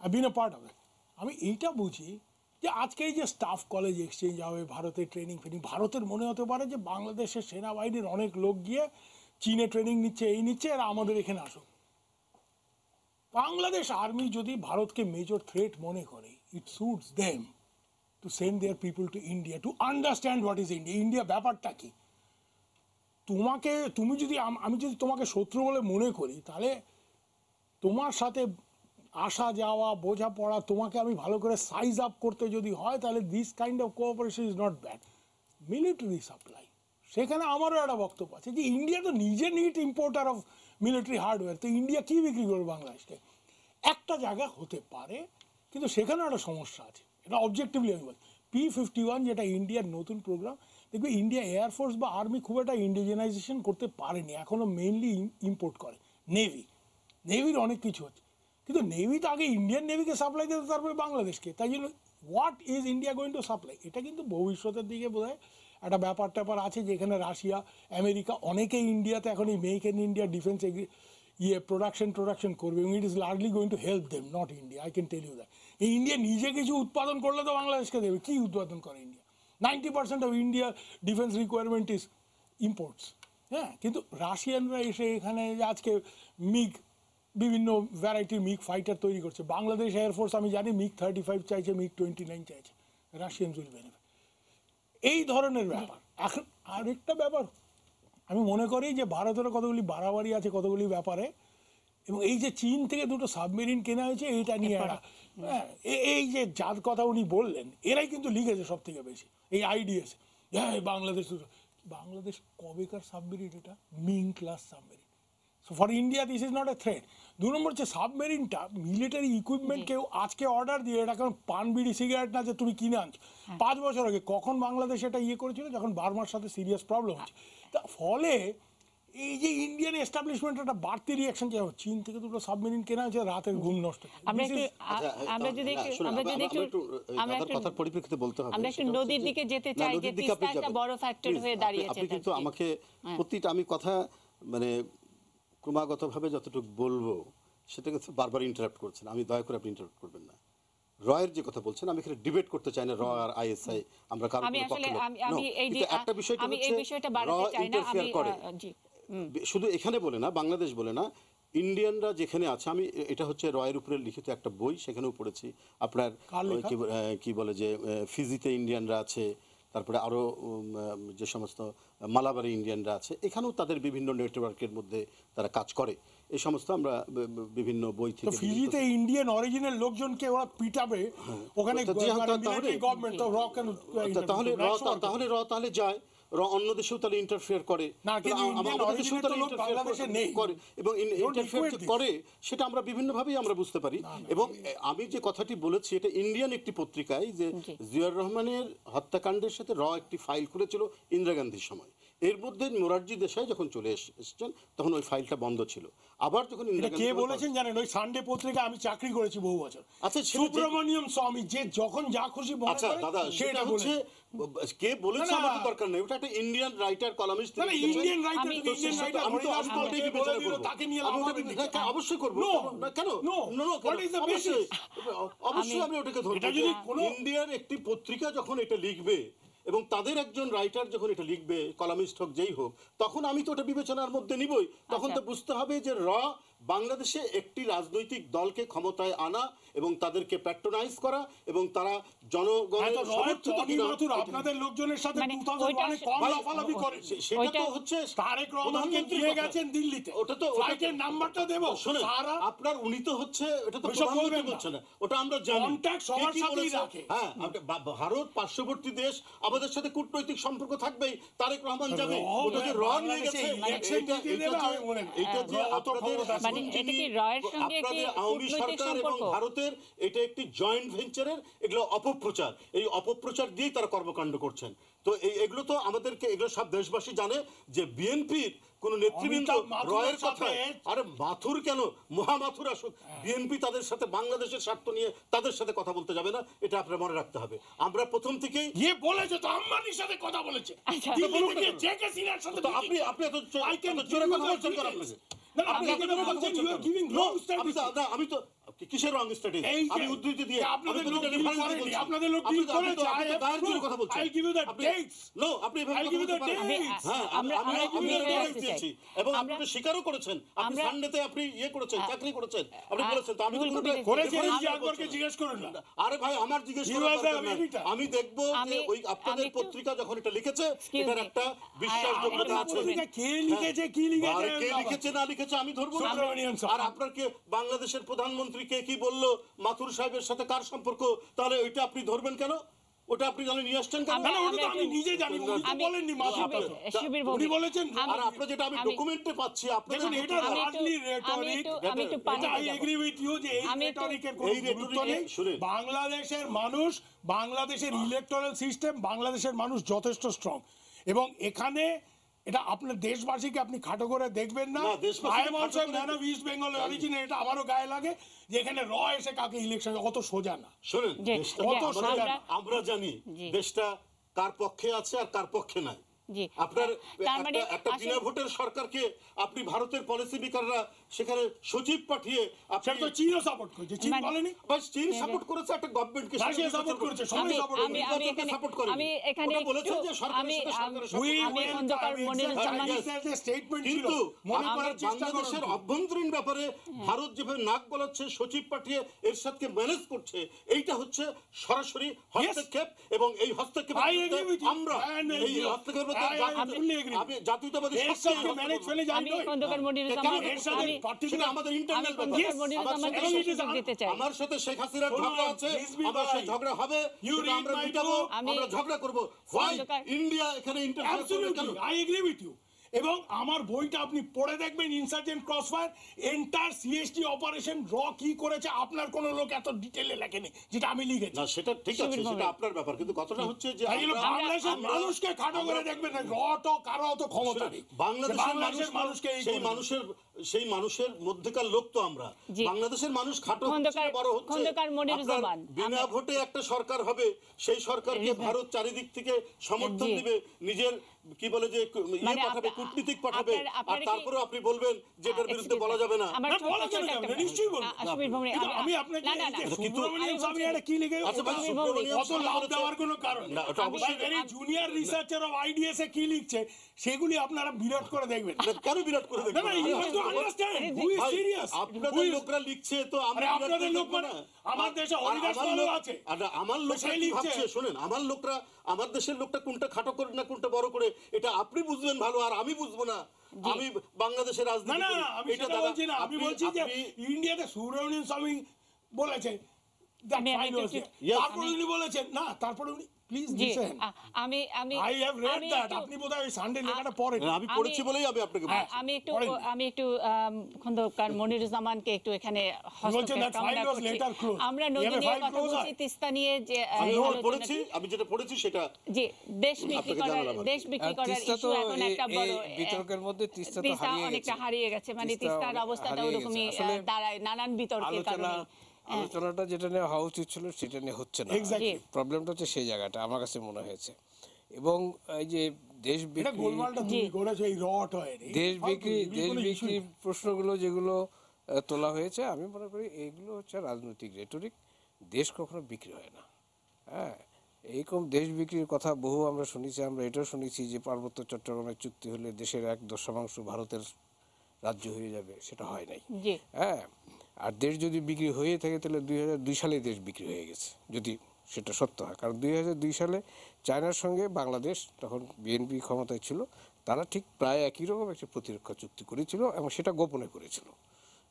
[SPEAKER 5] I been A part of it. আমি এইটা বুঝি যে আজকে এই যে স্টাফ কলেজ এক্সচেঞ্জ হবে, ভারতের ট্রেনিং ভারতের মনে হতে পারে যে বাংলাদেশের সেনাবাহিনীর অনেক লোক গিয়ে চীনে ট্রেনিং নিচ্ছে, এই নিচ্ছে, আর আমাদের এখানে আসুক। বাংলাদেশ আর্মি যদি ভারতকে মেজর থ্রেট মনে করে, it suits them to send their people to India to understand what is India. India ব্যাপারটা কি? আমি যদি তোমাকে শত্রু বলে মনে করি, তাহলে তোমার সাথে আসা যাওয়া, বোঝাপড়া, তোমাকে আমি ভালো করে সাইজ আপ করতে যদি হয়, তাহলে this kind of cooperation is not bad. Military supply, সেখানে আমারও একটা বক্তব্য আছে যে ইন্ডিয়া তো নিজে net importer of military hardware, তো ইন্ডিয়া কী বিক্রি করবে বাংলাদেশকে? একটা জায়গা হতে পারে, কিন্তু সেখানেও একটা সমস্যা আছে, এটা অবজেক্টিভলি আমি বলি। P-51 যেটা ইন্ডিয়ার নতুন প্রোগ্রাম, দেখবে ইন্ডিয়া এয়ারফোর্স বা আর্মি খুব একটা ইন্ডিজেনাইজেশন করতে পারেনি, এখনো মেইনলি ইম্পোর্ট করে। নেভির অনেক কিছু হচ্ছে, কিন্তু নেভি তো আগে ইন্ডিয়ান নেভিকে সাপ্লাই দিতে, তারপরে বাংলাদেশকে। তাই জন্য what is India going to supply, এটা কিন্তু ভবিষ্যতের দিকে বোধহয় একটা ব্যাপার ট্যাপার আছে, যেখানে রাশিয়া, আমেরিকা অনেকেই ইন্ডিয়াতে এখন এই make in India defence production করবে, এবং it is largely going to help them, not India. I can tell you that. এই ইন্ডিয়া নিজে কিছু উৎপাদন করলে তো বাংলাদেশকে দেবে। কি উৎপাদন করে ইন্ডিয়া? 90% অফ ইন্ডিয়ার ডিফেন্স রিকোয়ারমেন্ট ইজ ইম্পোর্টস। হ্যাঁ, কিন্তু রাশিয়ানরা এসে এখানে আজকে মিগ, বিভিন্ন ভ্যারাইটির মিগ ফাইটার তৈরি করছে। বাংলাদেশ এয়ারফোর্স আমি জানি MiG-35 চাইছে, MiG-29 চাইছে, রাশিয়ানস উইল বেনিফিট। এই ধরনের ব্যাপার। এখন আরেকটা ব্যাপার আমি মনে করি যে ভারতেরও কতগুলি বাড়াবাড়ি আছে কতগুলি ব্যাপারে, এবং এই যে চীন থেকে দুটো সাবমেরিন কেনা হয়েছে, এইটা নিয়ে একটা হ্যাঁ, এই যে যার কথা উনি বললেন, এরাই কিন্তু লিখেছে সব থেকে বেশি এই IDS। হ্যাঁ, বাংলাদেশ কবেকার সাবমেরিন? এটা Ming class submarine. So for India this is not A threat. 2 নম্বর হচ্ছে সাবমেরিনটা মিলিটারি ইকুইপমেন্ট কেউ আজকে অর্ডার দিয়ে, এটা কারণ পান বিড়ি সিগারেট না যে তুমি কিনে আনছো। 5 বছর আগে কখন বাংলাদেশ এটা করেছিল? যখন বার্মার সাথে সিরিয়াস প্রবলেম হচ্ছে। তা ফলে এই যে ইন্ডিয়ান এস্টাবলিশমেন্ট একটা বাড়তি রিয়াকশন কি হবে? চীন থেকে দুটো সাবমেরিন কেনা হয়েছে, রাতের ঘুম নষ্ট।
[SPEAKER 2] আমরা যদি
[SPEAKER 4] কথার পরিপ্রেক্ষিতে বলতে হবে,
[SPEAKER 2] আমরা একটু নদীর দিকে যেতে চাই, যে তিস্তা একটা বড় ফ্যাক্টর হয়ে দাঁড়িয়েছে।
[SPEAKER 4] আপনি কিন্তু আমাকে প্রতিটা আমি কথা মানে ক্রমাগতভাবে যতটুকু বলবো সেটাকে বারবার ইন্টারাপ্ট করছেন। আমি দয়া করে আপনি ইন্টারাপ্ট করবেন না। রয়ের যে কথা বলছেন, আমি এখানে ডিবেট করতে চাই না। র আর ISI আমরা কারো
[SPEAKER 2] আমি আসলে
[SPEAKER 4] একটা বিষয়টা
[SPEAKER 2] আমি এই বিষয়টা বাড়াতে চাই না। আমি জি
[SPEAKER 4] শুধু এখানে বলে না, বাংলাদেশ বলে না, ইন্ডিয়ানরা যেখানে আছে, আমি এটা হচ্ছে রয়ের উপরে লিখিত একটা বই, সেখানেও পড়েছি। আপনার কি বলে যে ফিজিতে ইন্ডিয়ানরা আছে, তারপরে আরও যে সমস্ত মালাবারি ইন্ডিয়ানরা আছে, এখানেও তাদের বিভিন্ন নেটওয়ার্কের মধ্যে তারা কাজ করে। এই সমস্ত আমরা বিভিন্ন বই থেকে।
[SPEAKER 5] ফিজিতে ইন্ডিয়ান অরিজিনাল লোকজনকে ওরা পিটাবে ওখানে, গভর্নমেন্ট তো র কেন?
[SPEAKER 4] তাহলে র তাহলে যায়, অন্য দেশেও তাহলে ইন্টারফেয়ার করে, আমাদের দেশেও তাহলে ইন্টারফেয়ার করে, এবং ইন্টারফেয়ার করে সেটা আমরা বিভিন্নভাবেই আমরা বুঝতে পারি। এবং আমি যে কথাটি বলেছি, এটা ইন্ডিয়ান একটি পত্রিকায়, যে জিয়াউর রহমানের হত্যাকাণ্ডের সাথে র একটি ফাইল করেছিল ইন্দিরা গান্ধীর সময়। এর মধ্যে মোরারজি দেশাই যখন চলে এসেছেন তখন ওই ফাইলটা বন্ধ ছিল। আবার যখন
[SPEAKER 5] কে বলেছেন জানেন? ওই সানডে পত্রিকা আমি চাকরি করেছি বহু বছর। আচ্ছা, সুব্রমণিয়ম স্বামী যে যখন যা খুশি বলে।
[SPEAKER 4] আচ্ছা দাদা, সেটা হচ্ছে কে বলেছে আমাদের দরকার নেই, ওটা একটা Indian writer columnist.
[SPEAKER 5] Indian writer
[SPEAKER 4] আমি তো ওটাই বিবেচনা করব,
[SPEAKER 5] তাকে নিয়ে
[SPEAKER 4] অবশ্যই করব না। কেন? অবশ্যই আমি ওটাকে ধরব। ইন্ডিয়ার একটি পত্রিকা যখন এটা লিখবে এবং তাদের একজন রাইটার যখন এটা লিখবে, কলামিস্ট হোক যেই হোক, তখন আমি তো ওটা বিবেচনার মধ্যে নিবই। তখন তো বুঝতে হবে যে বাংলাদেশে একটি রাজনৈতিক দলকে ক্ষমতায় আনা এবং তাদেরকে প্যাট্রোনাইজ করা, এবং তারা জনগণের সমর্থিত কিনা।
[SPEAKER 5] আপনাদের লোকজনের সাথে 2001 কম লাফালাফি করে,
[SPEAKER 4] সেটা তো হচ্ছে
[SPEAKER 5] তারেক রহমানকে দিয়ে গেছেন দিল্লিতে।
[SPEAKER 4] ওটা তো
[SPEAKER 5] ফ্লাইটের নাম্বারটা দেব
[SPEAKER 4] শুনুন, আপনার উনি তো হচ্ছে, এটা তো প্রধানমন্ত্রী বলছেন না, ওটা আমরা জানি।
[SPEAKER 5] কন্টাক্ট সবার সাথেই রাখে।
[SPEAKER 4] হ্যাঁ, ভারত পার্শ্ববর্তী দেশ, আমাদের সাথে কূটনৈতিক সম্পর্ক থাকবেই। তারেক রহমান যাবে, ওটা যে র নিয়ে গেছে, এটা যে আপনাদের আওয়ামী সরকার এবং ভারতের এটা একটি জয়েন্ট ভেঞ্চারের, এগুলো অপপ্রচার। এই অপপ্রচার দিয়েই তারা কর্মকাণ্ড করছেন। তো এগুলো তো আমাদেরকে, এগুলো সব দেশবাসী জানে যে বিএনপির কোন নেতৃবৃন্দ রয়ের কথায়, আরে মাথুর কেন, মহামাথুর আসুক, বিএনপি তাদের সাথে বাংলাদেশের স্বার্থ নিয়ে তাদের সাথে কথা বলতে যাবে না, এটা আপনার মনে রাখতে হবে। আমরা প্রথম থেকেই
[SPEAKER 5] বলেছে তো, আম্বানির সাথে কথা বলেছে, আপনি এত জোরে কথা বলছেন কেন? আমি তো কিসের রং স্ট্র্যাটেজি? আমি উদ্ধৃতি দিয়ে আপনাদের লোক কথা বলছি। আপনি এবং আপনি তো স্বীকারও করেছেন, আপনি সানডেতে আপনি করেছেন, চাকরি করেছেন, আপনি বলেছেন। তো আমি জিজ্ঞেস করেন না। আরে ভাই, আমার জিজ্ঞেস করার আমি দেখবো যে ওই আপনাদের পত্রিকা যখন এটা লিখেছে, এটার একটা বিশ্বাসযোগ্যতা আছে। কে লিখেছে, কি লিখেছে, কে লিখেছে না লিখেছে আমি ধরবো না। আর আপনার কে বাংলাদেশের প্রধানমন্ত্রী কে কি বললো, মাথুর সাহেবের সাথে কার সম্পর্ক, তাহলে ওইটা আপনি ধরবেন কেন?
[SPEAKER 4] ওটা আপনি তাহলে নিয়ে আসছেন কেন?
[SPEAKER 5] না, না, ওটা তো আমি নিজে জানি, উনি তো বলেননি মাত্র তো। উনি বলেছেন
[SPEAKER 4] আর আপনারা যেটা আমি ডকুমেন্টে পাচ্ছি আপনাদের
[SPEAKER 5] দেখুন এটা হার্ডলি রেটরিক, এটা আই এগ্রি উইথ ইউ যে এই রেটরিকের কোনো গুরুত্ব নেই। বাংলাদেশের মানুষ, বাংলাদেশের ইলেকটোরাল সিস্টেম, বাংলাদেশের মানুষ যথেষ্ট স্ট্রং, এবং এখানে এটা আপনার দেশবাসীকে আপনি খাটো করে দেখবেন না। I am also man of east Bengal origin, এটা আমারও গায়ে লাগে যে এখানে র এসে কাকে ইলেকশন অত সোজা না।
[SPEAKER 4] শুনুন,
[SPEAKER 5] অত সোজা না।
[SPEAKER 4] আমরা জানি দেশটা কার পক্ষে আছে আর কার পক্ষে নাই।
[SPEAKER 2] জি,
[SPEAKER 4] আপনার
[SPEAKER 2] তার মানে
[SPEAKER 4] একটা বিনা ভোটের সরকারকে আপনি ভারতের পলিসি মেকাররা সেখানে সচিব পাঠিয়ে
[SPEAKER 5] সেটা তো চীনও সাপোর্ট করেছে, চীন বলেনি?
[SPEAKER 4] বাস চীন সাপোর্ট করেছে একটা গভর্নমেন্টকে,
[SPEAKER 5] রাশিয়া সাপোর্ট করেছে, সবাই সাপোর্ট করেছে।
[SPEAKER 2] আমি এখানে
[SPEAKER 4] বলেছে যে সরকারের সাথে সরকারের
[SPEAKER 5] স্টেটমেন্ট ছিল,
[SPEAKER 4] কিন্তু
[SPEAKER 5] মনে করার চেষ্টা করুন।
[SPEAKER 4] বাংলাদেশের অভ্যন্তরীণ ব্যাপারে ভারত যেভাবে নাক গলাচ্ছে, সচিব পাঠিয়ে এরশাদকে ম্যানেজ করছে, এইটা হচ্ছে সরাসরি হস্তক্ষেপ, এবং এই হস্তক্ষেপ আমরা এই হস্তক্ষেপের আমি জাতীয়তাবাদী শক্তি
[SPEAKER 5] ম্যানেজ ফেলে যাই
[SPEAKER 2] আমি
[SPEAKER 5] নয়।
[SPEAKER 2] খন্দকার মনিরুজ্জামান
[SPEAKER 4] আমাদের ইন্টারনাল
[SPEAKER 2] দিতে চাই।
[SPEAKER 4] আমার সাথে শেখ হাসিনার ঝগড়া আছে, আমার সাথে ঝগড়া হবে, সেটা আমরা মিটাবো, আমরা ঝগড়া করব। হোয়াই ইন্ডিয়া এখানে ইন্টারফেয়ার করবে কেন?
[SPEAKER 5] Absolutely, I agree with you. এবং আমার বইটা আপনি পড়ে দেখবেন, insurgent Crossfire, enter CST operation র কি করেছে আপনার কোন লোক এত ডিটেইলে লেখেনি যেটা আমি লিখেছি।
[SPEAKER 4] না সেটা ঠিক আছে, সেটা আপনার ব্যাপার, কিন্তু কথাটা হচ্ছে যে
[SPEAKER 5] বাংলাদেশের মানুষকে খাটো করে দেখবেন না, র তো কারো অত ক্ষমতা নেই।
[SPEAKER 4] বাংলাদেশের
[SPEAKER 5] মানুষকে
[SPEAKER 4] সেই মানুষের মধ্যেকার লোক তো আমরা। বাংলাদেশের মানুষ খাটো হচ্ছে, বড় হচ্ছে।
[SPEAKER 2] খন্দকার মনিরুজ্জামান,
[SPEAKER 4] বিনা ভোটে একটা সরকার হবে, সেই সরকারকে ভারত চারিদিক থেকে সমর্থন দিবে, নিজের কি বলে যে পাঠাবে, কূটনীতিক পাঠাবে, আর তারপরে আপনি বলবেন যে এটার বিরুদ্ধে বলা যাবে না।
[SPEAKER 5] নিশ্চয়ই বলবো। আমি আপনাকে সুব্রমণিয়াম স্বামী এটা কি লিখে অত লাভ দেওয়ার কোনো কারণ নেই। Very junior researcher of IDS এ কি লিখছে সেগুলি আপনারা বিরাট করে দেখবেন।
[SPEAKER 4] কেন বিরাট করে দেখবেন?
[SPEAKER 5] না, you have to understand who is serious.
[SPEAKER 4] আপনাদের লোকরা লিখছে তো আমরা
[SPEAKER 5] আপনাদের লোক মানে আমার দেশে হরিদাস পালও আছে।
[SPEAKER 4] আমার লোকরা কি ভাবছে শুনেন, আমার লোকরা, আমার দেশের লোকটা কোনটা খাটো করে না কোনটা বড় করে এটা আপনি বুঝবেন ভালো, আর আমি বুঝবো না। আমি বাংলাদেশের রাজনীতি
[SPEAKER 5] না, আমি সেটা বলছি না, আমি বলছি যে ইন্ডিয়াতে সুব্রমণিয়াম স্বামী বলেছেন, তারপরে উনি বলেছেন না, তারপরে উনি please listen, I have read that, আপনি বোধহয় সানডে লেখাটা পড়েন।
[SPEAKER 4] আমি পড়েছি বলেই আমি আপনাকে বলছি।
[SPEAKER 2] আমি একটু খন্দকার মনিরুজ্জামানকে একটু এখানে হস্তক্ষেপ কামনা করছি। আমরা নদী নিয়ে কথা বলছি, তিস্তা নিয়ে যে
[SPEAKER 4] পড়েছি, আমি যেটা পড়েছি সেটা
[SPEAKER 2] জি, দেশ বিক্রি করার ইস্যু এখন একটা বড়
[SPEAKER 6] বিতর্কের মধ্যে তিস্তা
[SPEAKER 2] অনেকটা হারিয়ে গেছে, মানে তিস্তার অবস্থাটা ওরকমই দাঁড়ায় নানান বিতর্কের কারণে।
[SPEAKER 6] আলোচনাটা যেটা নিয়ে হওয়া উচিত ছিল সেটা নিয়ে হচ্ছে না। প্রবলেমটা হচ্ছে সেই জায়গাটা আমার কাছে মনে হয়েছে। এবং এই যে দেশ বিক্রি প্রশ্নগুলো যেগুলো তোলা হয়েছে, আমি মনে করি এইগুলো হচ্ছে রাজনৈতিক রেটরিক। দেশ কখনো বিক্রি হয় না। হ্যাঁ, এইরকম দেশ বিক্রির কথা বহু আমরা শুনেছি। আমরা এটাও শুনেছি যে পার্বত্য চট্টগ্রামের চুক্তি হলে দেশের 1/10 ভারতের রাজ্য হয়ে যাবে, সেটা হয় নাই। হ্যাঁ, আর দেশ যদি বিক্রি হয়ে থাকে তাহলে 2002 সালে দেশ বিক্রি হয়ে গেছে, যদি সেটা সত্য হয়। কারণ 2002 সালে চায়নার সঙ্গে বাংলাদেশ, তখন বিএনপি ক্ষমতায় ছিল, তারা ঠিক প্রায় একই রকম একটি প্রতিরক্ষা চুক্তি করেছিল, এবং সেটা গোপনে করেছিল।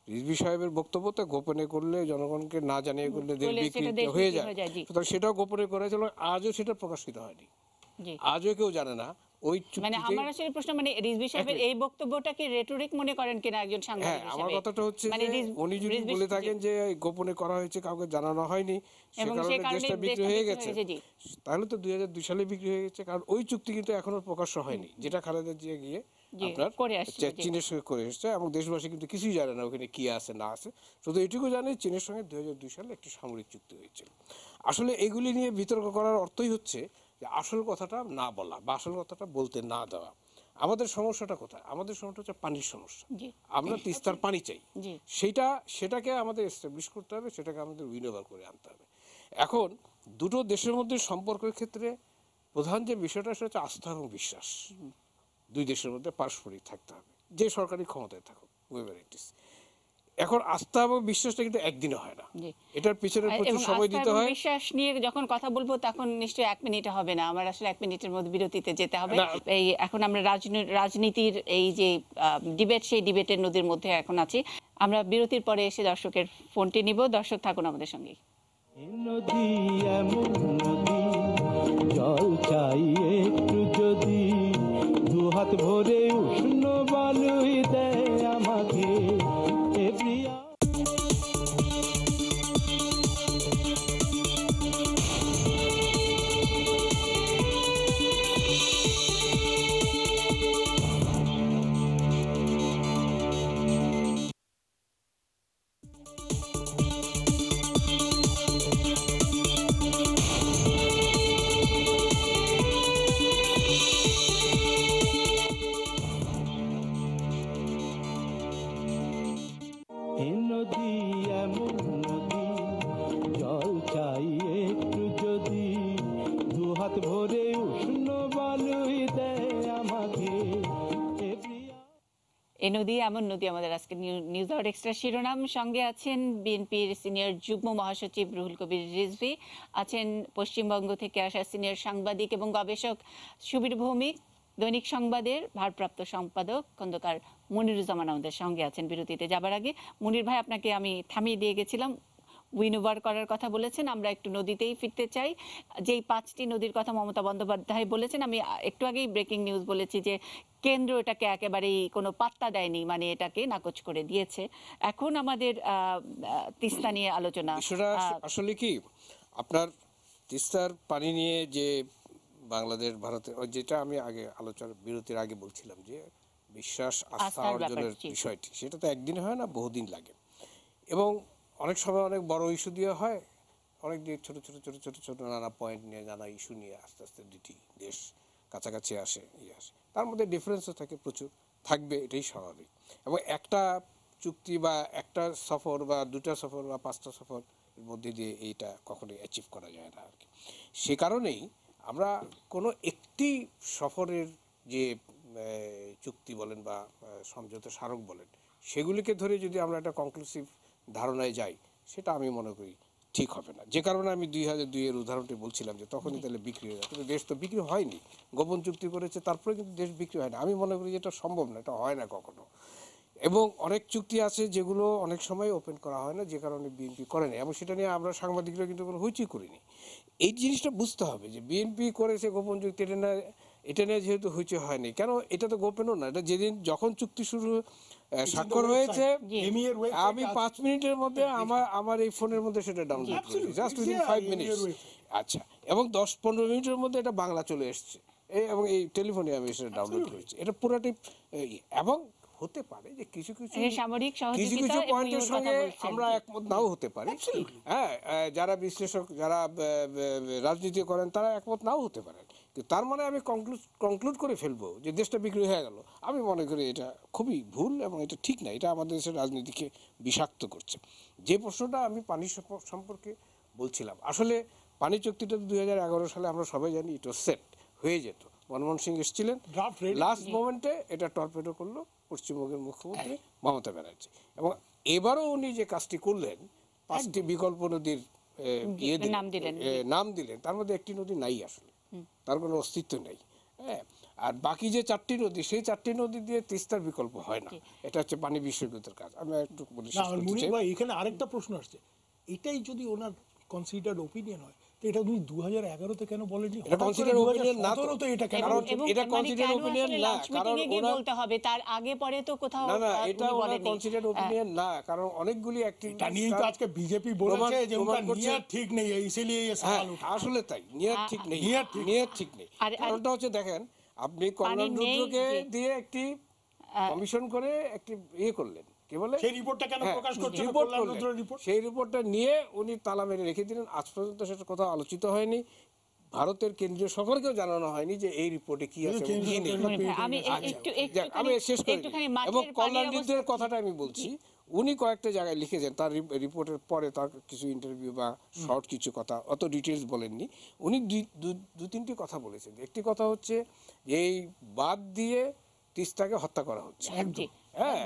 [SPEAKER 6] রিজভী সাহেবের বক্তব্যতে গোপনে করলে, জনগণকে না জানিয়ে করলে দেশ বিক্রি হয়ে যায়, সুতরাং সেটাও গোপনে করেছিল। আজও সেটা প্রকাশিত হয়নি, আজও কেউ জানে না।
[SPEAKER 2] মানে আমার আসলে প্রশ্ন, মানে রিজভী সাহেবের এই বক্তব্যটাকে রেটরিক মনে করেন কিনা একজন সাংবাদিক হিসেবে?
[SPEAKER 6] আমার কথাটা হচ্ছে যে উনি যদি বলে থাকেন যে গোপনে করা হয়েছে, কাউকে জানানো হয়নি, সে কারণে দেশটা বিক্রি হয়ে গেছে, তাহলে তো 2002 সালে বিক্রি হয়ে গেছে। কারণ ওই চুক্তি কিন্তু এখনো প্রকাশ্য হয়নি, যেটা খালেদা জিয়া গিয়ে আপনার চীনের সঙ্গে করে এসেছে, এবং দেশবাসী কিন্তু কিছুই জানে না ওখানে কি আছে না আছে। শুধু এটুকু জানে চীনের সঙ্গে 2002 সালে একটি সামরিক চুক্তি হয়েছিল। আসলে এগুলি নিয়ে বিতর্ক করার অর্থই হচ্ছে যে আসল কথাটা না বলা বা আসল কথাটা বলতে না দেওয়া। আমাদের সমস্যাটা কোথায়? আমাদের সমস্যা হচ্ছে পানির সমস্যা। আমরা তিস্তার পানি চাই, সেটাকে আমাদের এস্টাবলিশ করতে হবে, সেটাকে আমাদের উইন ওভার করে আনতে হবে। এখন দুটো দেশের মধ্যে সম্পর্কের ক্ষেত্রে প্রধান যে বিষয়টা সেটা হচ্ছে আস্থা এবং বিশ্বাস। দুই দেশের মধ্যে পারস্পরিক থাকতে হবে, যে সরকারি ক্ষমতায় থাকুক, হুয়েভার ইট ইজ। এখন আস্থা এবং বিশ্বাসটা কিন্তু একদিনে হয় না, এটার পিছনে প্রচুর সময় দিতে হয়।
[SPEAKER 2] বিশ্বাস নিয়ে যখন কথা বলবো তখন নিশ্চয়ই 1 মিনিট হবে না, আমার আসলে 1 মিনিটের মধ্যে বিরতিতে যেতে হবে। এই এখন আমরা রাজনীতির এই যে ডিবেট, সেই ডিবেটের নদীর মধ্যে এখন আছি। আমরা বিরতির পরে এসে দর্শকের ফোনটি নিব। দর্শক থাকুন আমাদের সঙ্গে।
[SPEAKER 1] নদী এমন নদী জল চাই একটু যদি, দুহাত ভরে উষ্ণ বালুই দেয় আমাকে এ প্রিয়া। এ নদী এমন নদী, জল চাই একটু যদি, দুহাত ভরে উষ্ণ বালুই দেয় আমাকে এ প্রিয়া।
[SPEAKER 2] এ নদী এমন নদী আমাদের আজকে নিউজ আওয়ার এক্সট্রা শিরোনাম। সঙ্গে আছেন বিএনপির সিনিয়র যুগ্ম মহাসচিব রুহুল কবির রিজভী, আছেন পশ্চিমবঙ্গ থেকে আসা সিনিয়র সাংবাদিক এবং গবেষক সুবীর ভৌমিক, দৈনিক সংবাদের ভারপ্রাপ্ত সম্পাদক খন্দকার মনিরুজ্জামান আমাদের সঙ্গে আছেন। বিরতিতে যাবার আগে মনির ভাই, আপনাকে আমি থামিয়ে দিয়ে গেছিলাম, উইনোভার করার কথা বলেছেন, আমরা একটু নদীতেই ফিরতে চাই। যেই 5টি নদীর কথা মমতা বন্দ্যোপাধ্যায় বলেছেন, আমি একটু আগেই ব্রেকিং নিউজ বলেছি যে কেন্দ্র এটাকে একেবারেই কোনো পাত্তা দেয়নি, মানে এটাকে নাকচ করে দিয়েছে। এখন আমাদের তিস্তা নিয়ে আলোচনা।
[SPEAKER 6] আসলে কি আপনার তিস্তার পানি নিয়ে যে বাংলাদেশ ভারতের, যেটা আমি আগে আলোচনা বিরতির আগে বলছিলাম যে বিশ্বাস আস্থা অর্জনের বিষয়টি, সেটা তো একদিন হয় না, বহুদিন লাগে। এবং অনেক সময় অনেক বড় ইস্যু দিয়ে হয়, অনেক দিয়ে ছোট ছোট ছোট ছোট ছোট নানা পয়েন্ট নিয়ে, নানা ইস্যু নিয়ে আস্তে আস্তে দুটি দেশ কাছাকাছি আসে। তার মধ্যে ডিফারেন্সও থাকে, প্রচুর থাকবে, এটাই স্বাভাবিক। এবং একটা চুক্তি বা একটা সফর বা দুটা সফর বা 5টা সফর এর মধ্যে দিয়ে এইটা কখনোই অ্যাচিভ করা যায় না আর কি। সে কারণেই আমরা কোনো একটি সফরের যে চুক্তি বলেন বা সমঝোতা স্মারক বলেন, সেগুলিকে ধরে যদি আমরা একটা কনক্লুসিভ ধারণায় যাই, সেটা আমি মনে করি ঠিক হবে না। যে কারণে আমি 2002-এর উদাহরণটি বলছিলাম যে তখনই তাহলে বিক্রি হয়ে যায়, কিন্তু দেশ তো বিক্রি হয়নি, গোপন চুক্তি করেছে, তারপরে কিন্তু দেশ বিক্রি হয় না। আমি মনে করি এটা সম্ভব না, এটা হয় না কখনো। এবং অনেক চুক্তি আছে যেগুলো অনেক সময় ওপেন করা হয় না, যে কারণে বিএনপি করে না, এবং সেটা নিয়ে আমরা সাংবাদিকরা কিন্তু কোনো হইচই করিনি। এই জিনিসটা বুঝতে হবে যে বিএনপি করেছে গোপন চুক্তি, এটা নিয়ে যেহেতু হইচই হয়নি, কেন এটা তো গোপনও না, এটা যেদিন যখন চুক্তি শুরু স্বাক্ষর হয়েছে, আমি 5 মিনিটের মধ্যে আমার এই ফোনের মধ্যে সেটা ডাউনলোড করেছি, জাস্ট উইদিন 5 মিনিটস। আচ্ছা, এবং 10-15 মিনিটের মধ্যে এটা বাংলা চলে এসছে, এবং এই টেলিফোনে আমি সেটা ডাউনলোড করেছি। এটা পুরাটি, এবং হতে পারে যে কিছু কিছু পয়েন্টের সঙ্গে আমরা একমত নাও হতে পারি, হ্যাঁ, যারা বিশ্লেষক, যারা রাজনীতি করেন, তারা একমত নাও হতে পারেন, কিন্তু তার মানে আমি কনক্লুড করে ফেলবো যে দেশটা বিক্রি হয়ে গেল, আমি মনে করি এটা খুবই ভুল এবং এটা ঠিক না, এটা আমাদের দেশের রাজনীতিকে বিষাক্ত করছে। যে প্রশ্নটা আমি পানি সম্পর্কে বলছিলাম, আসলে পানি চুক্তিটা 2011 সালে আমরা সবাই জানি ইট ওয়াজ সেট, হয়ে যেত। মনমোহন সিং এসেছিলেন, লাস্ট মোমেন্টে এটা টর্পেডো করলো পশ্চিমবঙ্গের মুখ্যমন্ত্রী মমতা ব্যানার্জি। এবং এবারও উনি যে কাজটি করলেন, 5টি বিকল্প নদীর নাম দিলেন, তার মধ্যে একটি নদী নাই, আসলে তার কোনো অস্তিত্ব নেই। হ্যাঁ, আর বাকি যে 4টি নদী, সেই 4টি নদী দিয়ে তিস্তার বিকল্প হয় না, এটা হচ্ছে পানি বিশ্ববিদ্যালয়ের কাজ। আমি একটু বলি,
[SPEAKER 5] এখানে আরেকটা প্রশ্ন আসছে, এটাই যদি ওনার কনসিডার্ড ওপিনিয়ন হয়, এটা উনি 2011-তে কেন বলেননি?
[SPEAKER 6] এটা কনসিডার ওপিনিয়ন না তো,
[SPEAKER 5] এটা কেন?
[SPEAKER 6] কারণ এটা কনসিডার ওপিনিয়ন না, কারণ
[SPEAKER 2] ওনার বলতে হবে, তার আগে পরে তো কোথাও
[SPEAKER 6] না, এটা ওনার কনসিডার ওপিনিয়ন না, কারণ অনেকগুলি অ্যাক্টিভিটি
[SPEAKER 5] এটা নিয়ে তো আজকে বিজেপি বলেছে যে উনকা নিয়ত ঠিক নেই, इसलिए ये सवाल उठा।
[SPEAKER 6] আসলে তাই, নিয়ত ঠিক নেই, নিয়ত ঠিক নেই। কারণটা হচ্ছে, দেখেন, আপনি কল্যাণ রুদ্রকে দিয়ে একটি কমিশন করে একটি করলেন, কি বলে,
[SPEAKER 5] সেই রিপোর্টটা কেন প্রকাশ করছে না? কল্যাণ রুদ্রের রিপোর্ট,
[SPEAKER 6] সেই রিপোর্টটা নিয়ে উনি তালা মেরে রেখে দিলেন। আজ পর্যন্ত সেটা কোথাও আলোচিত হয়নি, ভারতের কেন্দ্রীয় সরকারকেও জানানো হয়নি যে এই রিপোর্টে কি আছে, কি নেই। আমি শেষ করি, এবং কল্যাণ রুদ্রের কথাটা আমি বলছি, উনি কয়েকটা জায়গায় লিখেছেন, তার রিপোর্টের পরে তার কিছু ইন্টারভিউ বা শর্ট কিছু কথা, অত ডিটেলস বলেননি। উনি 2-3টি কথা বলেছেন। একটি কথা হচ্ছে যে এই বাদ দিয়ে তিস্তাকে হত্যা করা হচ্ছে। হ্যাঁ,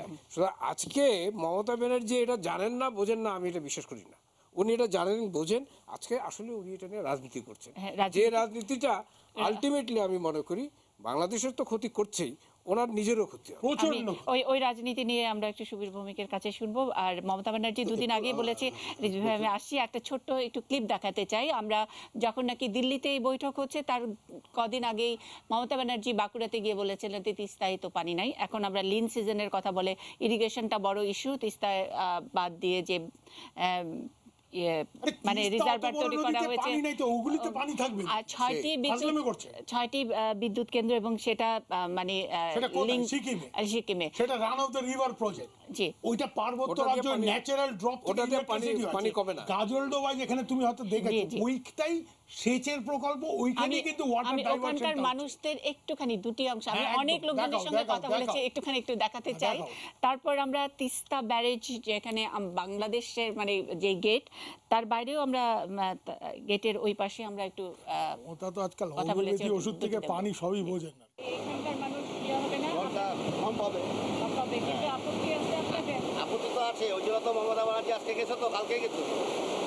[SPEAKER 6] আজকে মমতা ব্যানার্জি এটা জানেন না, বোঝেন না, আমি এটা বিশ্বাস করি না। উনি এটা জানেন, বোঝেন, আজকে আসলে উনি এটা নিয়ে রাজনীতি করছেন, যে রাজনীতিটা আলটিমেটলি আমি মনে করি বাংলাদেশের তো ক্ষতি করছেই, ওনার নিজেরও ক্ষতি হবে।
[SPEAKER 2] আমি
[SPEAKER 5] প্রচন্ড
[SPEAKER 2] ওই রাজনীতি নিয়ে আমরা একটু সুবীর ভৌমিকের কাছে শুনবো। আর মমতা ব্যানার্জি দুদিন আগে বলেছে, রিজভী ভাই আমি আসছি, একটা ছোট্ট একটু ক্লিপ দেখাতে চাই। আমরা যখন নাকি দিল্লিতে এই বৈঠক হচ্ছে তার কদিন আগেই মমতা ব্যানার্জি বাঁকুড়াতে গিয়ে বলেছিলেন যে তিস্তায় তো পানি নাই। এখন আমরা লিন সিজনের কথা বলে, ইরিগেশনটা বড় ইস্যু, তিস্তায় বাদ দিয়ে যে মানে রিজার্ভার তৈরি করা হয়েছে, আর 6টি বিদ্যুৎ কেন্দ্র, এবং সেটা মানে লিংক সিকিমে,
[SPEAKER 5] সেটা run of the river project.
[SPEAKER 2] জি,
[SPEAKER 5] ওইটা পার্বত্য রাজ্য ন্যাচারাল ড্রপ,
[SPEAKER 6] ওটাতে পানি কমে না।
[SPEAKER 5] গাজলডোবায় যেখানে তুমি হয়তো দেখেছো, ওইটাই সেচের প্রকল্প, ওইখানে কিন্তু ওয়াটার
[SPEAKER 2] আমি
[SPEAKER 5] ডাইভারশন।
[SPEAKER 2] ওখানকার মানুষদের একটুখানি দুটি অংশ, আমি অনেক লোকজনের সঙ্গে কথা বলেছি, একটুখানি একটু দেখাতে চাই। তারপর আমরা তিস্তা ব্যারেজ, যেখানে বাংলাদেশের মানে যে গেট, তার বাইরেও আমরা গেটের ওই পাশে আমরা একটু
[SPEAKER 5] ওটা তো আজকাল
[SPEAKER 2] কথা বলেছি,
[SPEAKER 5] হোমিওপ্যাথি ওষুধ থেকে পানি সবই বোঝেন না।
[SPEAKER 2] এখানকার মানুষ ইয়ে হবে না,
[SPEAKER 7] কম পাবে।
[SPEAKER 2] কম পাবে, কিন্তু আপত্তি আছে আপনাদের?
[SPEAKER 7] আপত্তি তো আছে, ওই জন্য তো মমতা ব্যানার্জি আজকে গেছে, তো কালকে গেছে।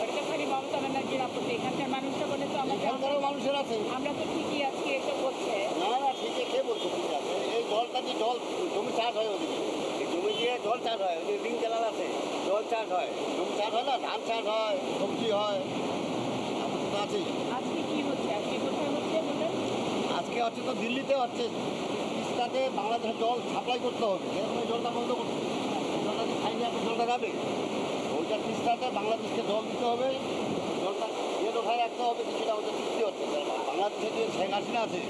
[SPEAKER 2] ওটা তো খালি মমতা ব্যানার্জির আপত্তি, এখানকার মানুষরা বলে তো
[SPEAKER 7] এখানকারও মানুষের আছে।
[SPEAKER 2] আমরা তো ঠিকই আজকে এসে বলছে।
[SPEAKER 7] না না, ঠিকই, কে বলছে ঠিক আছে? এই জলটা যে জল জমি চাষ হয় ওদিকে, এই জমি দিয়ে জল চাষ হয়, ওই যে রিং কেনাল আছে, জল চাষ হয়, জমি চাষ হয় না, ধান চাষ হয়, সবজি হয়, আপত্তি তো আছেই।
[SPEAKER 2] আজকে কি হচ্ছে, আজকে কোথায় হচ্ছে বলেন?
[SPEAKER 7] আজকে হচ্ছে তো দিল্লিতে হচ্ছে, তিস্তাতে বাংলাদেশের জল সাপ্লাই করতে হবে, এরকম এই জলটা বন্ধ করতে হবে। জলটা যে খাইনি আপনি জলটা যাবে, ওইটা তিস্তাতে বাংলাদেশকে জল দিতে হবে, জলটা ইয়ে রোখায় রাখতে হবে, কিছুটা আমাদের চুক্তি হচ্ছে। বাংলাদেশে যে শেখ হাসিনা আছে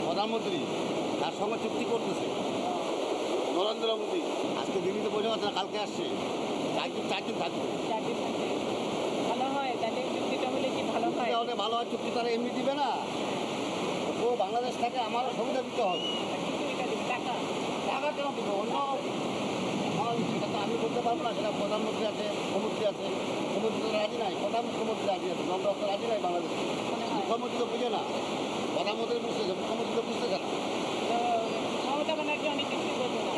[SPEAKER 7] প্রধানমন্ত্রী, তার সঙ্গে চুক্তি করতেছে নরেন্দ্র মোদী। আজকে দিল্লিতে বসে আছে না, কালকে আসছে, 4 দিন থাকবে।
[SPEAKER 2] চাকরি থাকবে, ভালো হয় তাহলে, চুক্তিটা হলে কি ভালো হয়?
[SPEAKER 7] তাহলে ভালো হয়, চুক্তি তারা এমনি দিবে না, ও বাংলাদেশ থেকে আমারও সুবিধা দিতে হবে।
[SPEAKER 2] টাকা
[SPEAKER 7] টাকা কেন দেবো? অন্য সেটা তো আমি বলতে পারবো না, সেটা প্রধানমন্ত্রী আছে, মুখ্যমন্ত্রী আছে, মুখ্যমন্ত্রী তো রাজি নাই, প্রধান মুখ্যমন্ত্রী রাজি আছে, নন্দন তো রাজি নাই বাংলাদেশ। মুখ্যমন্ত্রী তো বুঝে না, প্রধানমন্ত্রী বুঝতেছে, মুখ্যমন্ত্রী তো বুঝতেছে না।
[SPEAKER 2] মমতা ব্যানার্জি অনেক কিছু বোঝে না।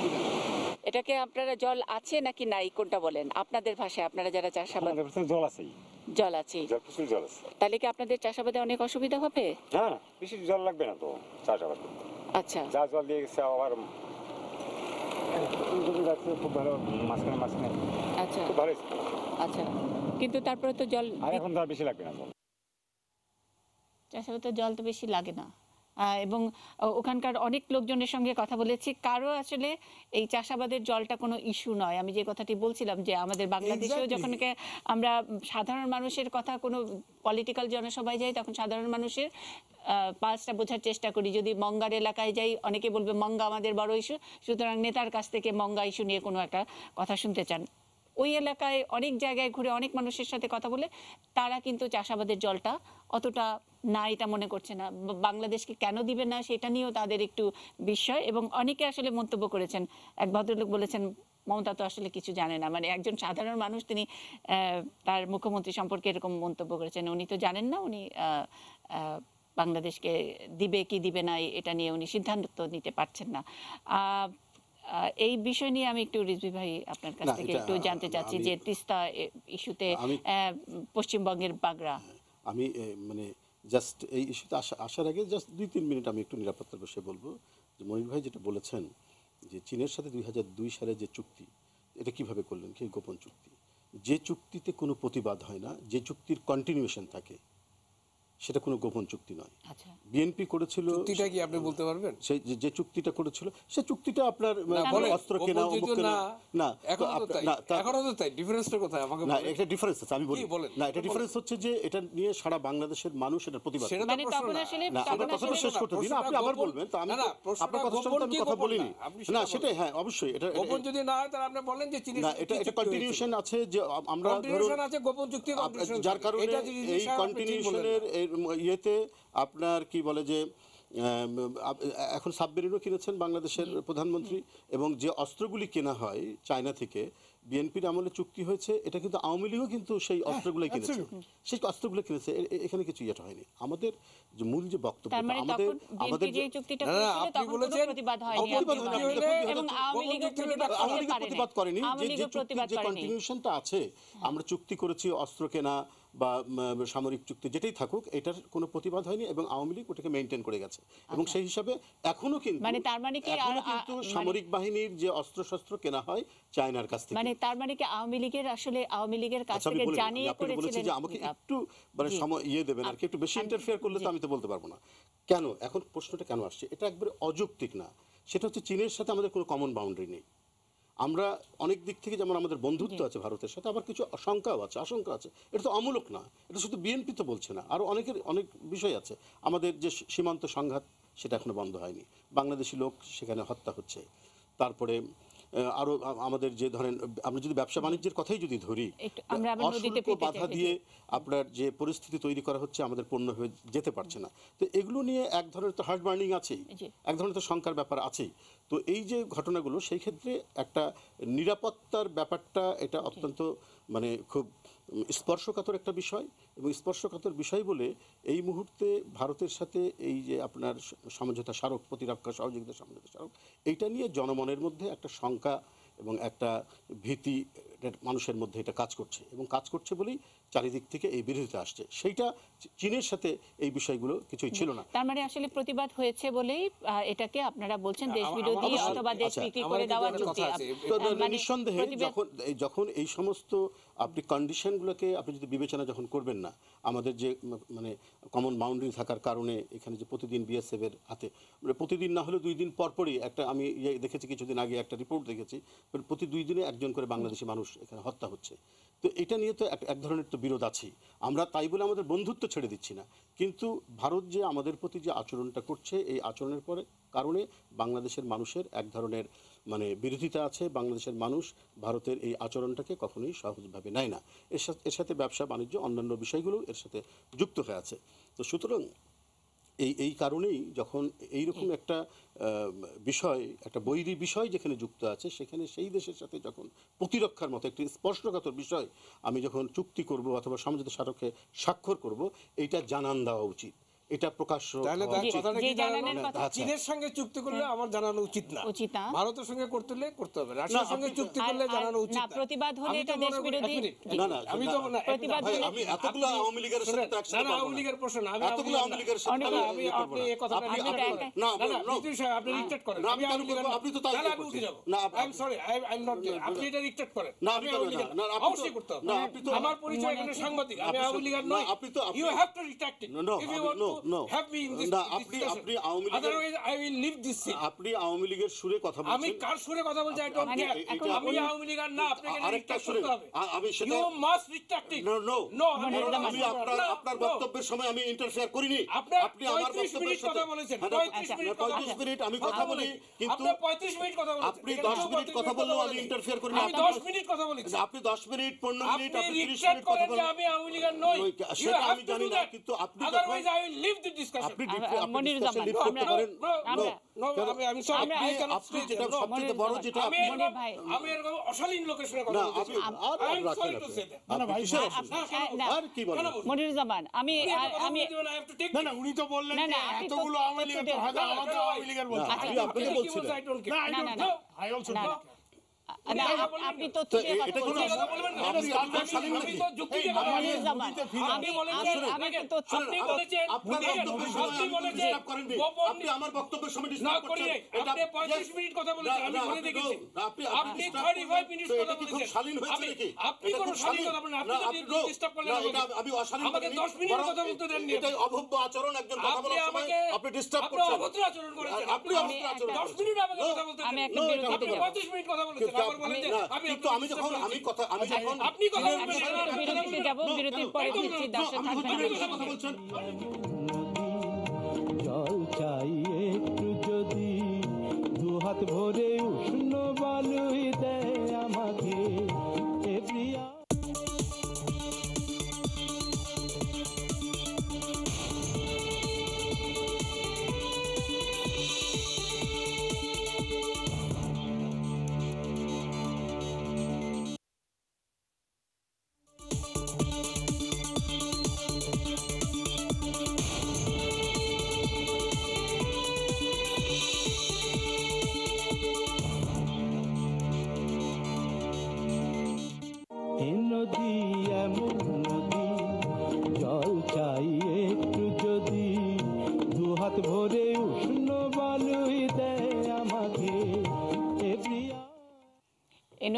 [SPEAKER 7] বুঝে না।
[SPEAKER 2] এটাকে আপনারা জল আছে নাকি নাই কোনটা বলেন আপনাদের ভাষায়, আপনারা যারা চাষাবাদ?
[SPEAKER 8] জল আছেই,
[SPEAKER 2] জল আছে,
[SPEAKER 8] জল প্রচুর জল আছে।
[SPEAKER 2] তাহলে কি আপনাদের চাষাবাদে অনেক অসুবিধা হবে?
[SPEAKER 8] হ্যাঁ, বেশি জল লাগবে না তো চাষাবাদ করতে।
[SPEAKER 2] আচ্ছা,
[SPEAKER 8] যা জল দিয়ে গেছে আবার জমি গাছে খুব ভালো, মাঝখানে
[SPEAKER 2] আচ্ছা,
[SPEAKER 8] খুব ভালো হয়েছে।
[SPEAKER 2] আচ্ছা, কিন্তু তারপরে তো জল,
[SPEAKER 8] আর এখন তো আর বেশি লাগবে না জল।
[SPEAKER 2] চাষাবাদে জল তো বেশি লাগে না। এবং ওখানকার অনেক লোকজনের সঙ্গে কথা বলেছি, কারো আসলে এই চাষাবাদের জলটা কোনো ইস্যু নয়। আমি যে কথাটি বলছিলাম যে আমাদের বাংলাদেশেও যখন আমরা সাধারণ মানুষের কথা, কোনো পলিটিক্যাল জনসভায় যাই, তখন সাধারণ মানুষের পালসটা বোঝার চেষ্টা করি। যদি মঙ্গার এলাকায় যাই, অনেকে বলবে মঙ্গা আমাদের বড় ইস্যু, সুতরাং নেতার কাছ থেকে মঙ্গা ইস্যু নিয়ে কোনো একটা কথা শুনতে চান। ওই এলাকায় অনেক জায়গায় ঘুরে অনেক মানুষের সাথে কথা বলে তারা কিন্তু চাষাবাদের জলটা অতটা না এটা মনে করছে না। বাংলাদেশকে কেন দিবে না সেটা নিয়েও তাদের একটু বিস্ময়, এবং অনেকে আসলে মন্তব্য করেছেন। এক ভদ্রলোক বলেছেন মমতা তো আসলে কিছু জানে না, মানে একজন সাধারণ মানুষ, তিনি তার মুখ্যমন্ত্রী সম্পর্কে এরকম মন্তব্য করেছেন, উনি তো জানেন না, উনি বাংলাদেশকে দিবে কি দিবে না এটা নিয়ে উনি সিদ্ধান্ত নিতে পারছেন না। এই বিষয় নিয়ে আমি একটু রিজভী ভাই আপনার কাছ থেকে একটু জানতে চাচ্ছি যে তিস্তা ইস্যুতে পশ্চিমবঙ্গের বাগড়া,
[SPEAKER 4] আমি মানে জাস্ট এই ইস্যুতে আসার আগে জাস্ট 2-3 মিনিট আমি একটু নিরাপত্তার বিষয়ে বলবো। যে মনির ভাই যেটা বলেছেন যে চীনের সাথে 2002 সালে যে চুক্তি, এটা কিভাবে করলেন, কি গোপন চুক্তি, যে চুক্তিতে কোনো প্রতিবাদ হয় না, যে চুক্তির কন্টিনিউশন থাকে, সেটা কোনো গোপন চুক্তি নয়।
[SPEAKER 2] আচ্ছা,
[SPEAKER 4] বিএনপি করেছিল,
[SPEAKER 6] চুক্তিটা কি আপনি বলতে পারবেন?
[SPEAKER 4] সেই যে চুক্তিটা করেছিল, সে চুক্তিটা আপনার অস্ত্র কেনা, না
[SPEAKER 6] এখনো তো তাই, ডিফারেন্সটা কোথায় আমাকে
[SPEAKER 4] না, একটা ডিফারেন্স আছে, আমি বলি
[SPEAKER 6] বলেন।
[SPEAKER 4] না, এটা ডিফারেন্স হচ্ছে যে এটা নিয়ে সারা বাংলাদেশের মানুষ এটা প্রতিবাদ করে।
[SPEAKER 2] মানে তখন আসলে
[SPEAKER 4] না, আমার কথাটা শেষ করতে দিন, আপনি আবার বলবেন, তো আমি আপনার কথার সঙ্গে আমি কথা বলিনি না, সেটাই, হ্যাঁ অবশ্যই, এটা
[SPEAKER 6] গোপন যদি না হয় তাহলে আপনি বলেন যে চীনের
[SPEAKER 4] না, এটা কন্টিনিউশন আছে, যে আমরা
[SPEAKER 6] কন্টিনিউশন আছে, গোপন চুক্তি কন্টিনিউশন,
[SPEAKER 4] যার কারণে এই কন্টিনিউশনের ইয়েতে আপনার কি বলে যে এখন সাবমেরিনও কিনেছেন বাংলাদেশের প্রধানমন্ত্রী, এবং যে অস্ত্রগুলি কেনা হয় চায়না থেকে, বিএনপির আমলে চুক্তি হয়েছে, এটা কিন্তু আওয়ামী লীগও কিন্তু সেই অস্ত্রগুলো কিনেছে, সেই অস্ত্রগুলো কিনেছে, এখানে কিছু ইয়েটা হয়নি। আমাদের যে মূল যে বক্তব্য, আমাদের
[SPEAKER 2] যে চুক্তিটা করেছিল তখন কোনো প্রতিবাদ হয়নি, এবং আওয়ামী লীগ
[SPEAKER 4] প্রতিবাদ করেনি, যে কন্টিনিউশনটা আছে, আমরা চুক্তি করেছি অস্ত্র কেনা, বা সামরিক চুক্তি যেটাই থাকুক, এটার কোনো প্রতিবাদ হয়নি এবং আওয়ামী লীগ ওটাকে মেনটেন করে গেছে। এবং সেই হিসাবে এখনো কিন্তু
[SPEAKER 2] তার মানে কি
[SPEAKER 4] সামরিক বাহিনীর যে অস্ত্রশস্ত্র কেনা হয় চায়নার কাছ থেকে,
[SPEAKER 2] তার মানে কি আওয়ামী লীগের কাছ থেকে জানিয়ে করেছিলেন?
[SPEAKER 4] যে আমাকে একটু সময় দেবেন আর কি, একটু বেশি ইন্টারফেয়ার করলে তো আমি তো বলতে পারবো না। কেন এখন প্রশ্নটা কেন আসছে, এটা একবারে অযৌক্তিক না। সেটা হচ্ছে চীনের সাথে আমাদের কোনো কমন বাউন্ডারি নেই। আমরা অনেক দিক থেকে যেমন আমাদের বন্ধুত্ব আছে ভারতের সাথে, আবার কিছু আশঙ্কা আছে। এটা তো অমূলক না, এটা শুধু বিএনপি তো বলছে না, আরও অনেক বিষয় আছে। আমাদের যে সীমান্ত সংঘাত সেটা এখনো বন্ধ হয়নি, বাংলাদেশি লোক সেখানে হত্যা হচ্ছে। তারপরে আরও আমাদের যে ধরেন আমরা যদি ব্যবসা বাণিজ্যের কথাই যদি ধরি, অশুল্ক বাধা দিয়ে আপনার যে পরিস্থিতি তৈরি করা হচ্ছে, আমাদের পণ্য হয়ে যেতে পারছে না। তো এগুলো নিয়ে এক ধরনের তো হার্ট বার্নিং আছেই, এক ধরনের তো শঙ্কার ব্যাপার আছেই। তো এই যে ঘটনাগুলো, সেই ক্ষেত্রে একটা নিরাপত্তার ব্যাপারটা এটা অত্যন্ত খুব স্পর্শকাতর একটা বিষয়। এবং স্পর্শকাতর বিষয় বলে এই মুহূর্তে ভারতের সাথে এই যে আপনার সমঝোতা স্মারক, প্রতিরক্ষা সহযোগিতা সমঝোতা স্মারক, এইটা নিয়ে জনমনের মধ্যে একটা শঙ্কা এবং একটা ভীতি মানুষের মধ্যে এটা কাজ করছে, এবং কাজ করছে বলেই চারিদিক থেকে এই বিরোধিতা আসছে। সেইটা চীনের সাথে এই বিষয়গুলো কিছুই ছিল না।
[SPEAKER 2] তার মানে আসলে প্রতিবাদ হয়েছে বলেই এটাকে আপনারা বলছেন দেশ বিরোধী অথবা দেশ বিক্রি করে দেওয়ার যুক্তি।
[SPEAKER 4] নিঃসন্দেহে যখন এই সমস্ত আপনি কন্ডিশনগুলোকে আপনি যদি বিবেচনা যখন করবেন না, আমাদের যে কমন বাউন্ডারি থাকার কারণে এখানে যে প্রতিদিন বিএসএফ এর হাতে, প্রতিদিন না হলে 2 দিন পরপরই একটা, আমি দেখেছি কিছুদিন আগে একটা রিপোর্ট দেখেছি, প্রতি 2 দিনে একজন করে বাংলাদেশি মানুষ এখানে হত্যা হচ্ছে। তো এটা নিয়ে তো এক ধরনের তো বিরোধ আছেই। আমরা তাই বলে আমাদের বন্ধুত্ব ছেড়ে দিচ্ছি না, কিন্তু ভারত যে আমাদের প্রতি যে আচরণটা করছে, এই আচরণের কারণে বাংলাদেশের মানুষের এক ধরনের বিরোধিতা আছে। বাংলাদেশের মানুষ ভারতের এই আচরণটাকে কখনোই সহজভাবে নেয় না। এর সাথে ব্যবসা বাণিজ্য অন্যান্য বিষয়গুলো এর সাথে যুক্ত হয়ে আছে। তো সুতরাং এই কারণেই যখন এইরকম একটা বিষয়, একটা বৈরী বিষয় যেখানে যুক্ত আছে, সেখানে সেই দেশের সাথে যখন প্রতিরক্ষার মতো একটি স্পর্শকাতর বিষয় আমি যখন চুক্তি করব অথবা সমঝোতা স্মারকে স্বাক্ষর করব, এইটা জানান দেওয়া উচিত। এটা প্রকাশ্য
[SPEAKER 6] চীনের সঙ্গে চুক্তি করলে আমার জানানো উচিত না, ভারতের সঙ্গে করতে হবে, রাশিয়ার সঙ্গে চুক্তি করলে জানানো উচিত না।
[SPEAKER 2] প্রতিবাদ হলে এটা দেশ বিরোধী।
[SPEAKER 6] আমি তো
[SPEAKER 4] আমি এতগুলো আওয়ামী লীগের সাথে
[SPEAKER 6] না, আওয়ামী লীগের প্রশ্ন না, আমি
[SPEAKER 4] এতগুলো আওয়ামী লীগের সাথে
[SPEAKER 6] আমি আপনি এই কথাটা না আপনি রিটেট করেন, আমি আওয়ামী লীগের,
[SPEAKER 4] আপনি তো তাই
[SPEAKER 6] আমি উঠে যাব না, I am sorry, I am not, আপনি এটা রিটেট করেন,
[SPEAKER 4] না
[SPEAKER 6] আমি আওয়ামী লীগের না, অবশ্যই করতে হবে। আমার পরিচয় এখানে সাংবাদিক, আমি আওয়ামী লীগের নই। You have to retract it if you want to have me in this.
[SPEAKER 4] আপনি আওয়ামী লীগের,
[SPEAKER 6] otherwise I will leave this seat.
[SPEAKER 4] আপনি আওয়ামী লীগের সুরে কথা বলছেন।
[SPEAKER 6] আমি কার সুরে কথা বলছি আই ডোন্ট কেয়ার। আমি আওয়ামী লীগের না, আপনাকে
[SPEAKER 4] আরেকটা
[SPEAKER 6] রিট্রাক্ট
[SPEAKER 4] সুরে
[SPEAKER 6] করতে হবে।
[SPEAKER 4] আমি সেটা,
[SPEAKER 6] you must retract it.
[SPEAKER 4] No আমি আপনার বক্তব্যের সময় আমি ইন্টারফেয়ার করিনি।
[SPEAKER 6] আপনি আমার বক্তব্যের কথা বলেছেন 35 মিনিট
[SPEAKER 4] আমি কথা বলি, কিন্তু
[SPEAKER 6] আপনি 35 মিনিট কথা বলেছেন,
[SPEAKER 4] আপনি 10 মিনিট কথা বললেও আমি ইন্টারফেয়ার করিনি।
[SPEAKER 6] আমি 10 মিনিট কথা বলেছি,
[SPEAKER 4] আপনি 10 মিনিট 15 মিনিট
[SPEAKER 6] আপনি
[SPEAKER 4] 30
[SPEAKER 6] রিট্রাক্ট
[SPEAKER 4] মিনিট কথা
[SPEAKER 6] করেন যে
[SPEAKER 4] বলেন।
[SPEAKER 6] আমি আওয়ামী লীগের নই।
[SPEAKER 4] সেটা আমি জানি না, কিন্তু আপনি
[SPEAKER 6] otherwise I will leave the discussion.
[SPEAKER 4] আপনি
[SPEAKER 2] মনির জামান,
[SPEAKER 4] লিড করতে পারেন।
[SPEAKER 6] আমি সরি,
[SPEAKER 4] আপনি যেটা সবচেয়ে বড় যেটা
[SPEAKER 6] আমি এরকম অশালীন লোকের সঙ্গে কথা বলছি।
[SPEAKER 4] আর কি বলেন
[SPEAKER 2] মনির জামান, আমি
[SPEAKER 5] না উনি তো বললেন যে এতগুলো আওয়ামী লীগের তো হয়তো আমাকে আওয়ামী লীগের বলছেন।
[SPEAKER 4] আমি আপনাকে বলছিলাম
[SPEAKER 5] আই অলসো
[SPEAKER 2] আপনি তথ্য দিয়ে কথা বলছেন।
[SPEAKER 4] আপনি আমার বক্তব্যের সময় ডিস্টার্ব করছেন।
[SPEAKER 6] আপনি 35 মিনিট কথা বলেছেন, আমি শুনে দেখেছি। আপনি 35 মিনিট কথা বলেছেন।
[SPEAKER 4] শালীন হয়েছে নাকি?
[SPEAKER 6] আপনি কোন শালীন কথা বলেন? আপনি তো ডিস্টার্ব করলেন
[SPEAKER 4] আমি অশালীন
[SPEAKER 6] আমাকে 10 মিনিট কথা বলতে দেননি।
[SPEAKER 4] এটাই অভব্য আচরণ। একজন কথা বলার সময় আপনি ডিস্টার্ব
[SPEAKER 6] আপনি
[SPEAKER 4] করছেন।
[SPEAKER 6] অভদ্র আচরণ করেছেন।
[SPEAKER 4] আপনি অভদ্র আচরণ
[SPEAKER 6] 10 মিনিট আমাকে কথা বলতে দেন। আপনি 35 মিনিট কথা বলেছেন, আবার বলেন যে
[SPEAKER 4] কিন্তু আমি যখন
[SPEAKER 6] আপনি কথা বলবেন,
[SPEAKER 2] বিরতিতে যাব, বিরতির পরে ফিরছি, দর্শক থাকবেন।
[SPEAKER 4] কথা বলছেন।
[SPEAKER 1] জল চাই একটু যদি, দুহাত ভরে উষ্ণ বালুই দেয় আমাকে এ প্রিয়া।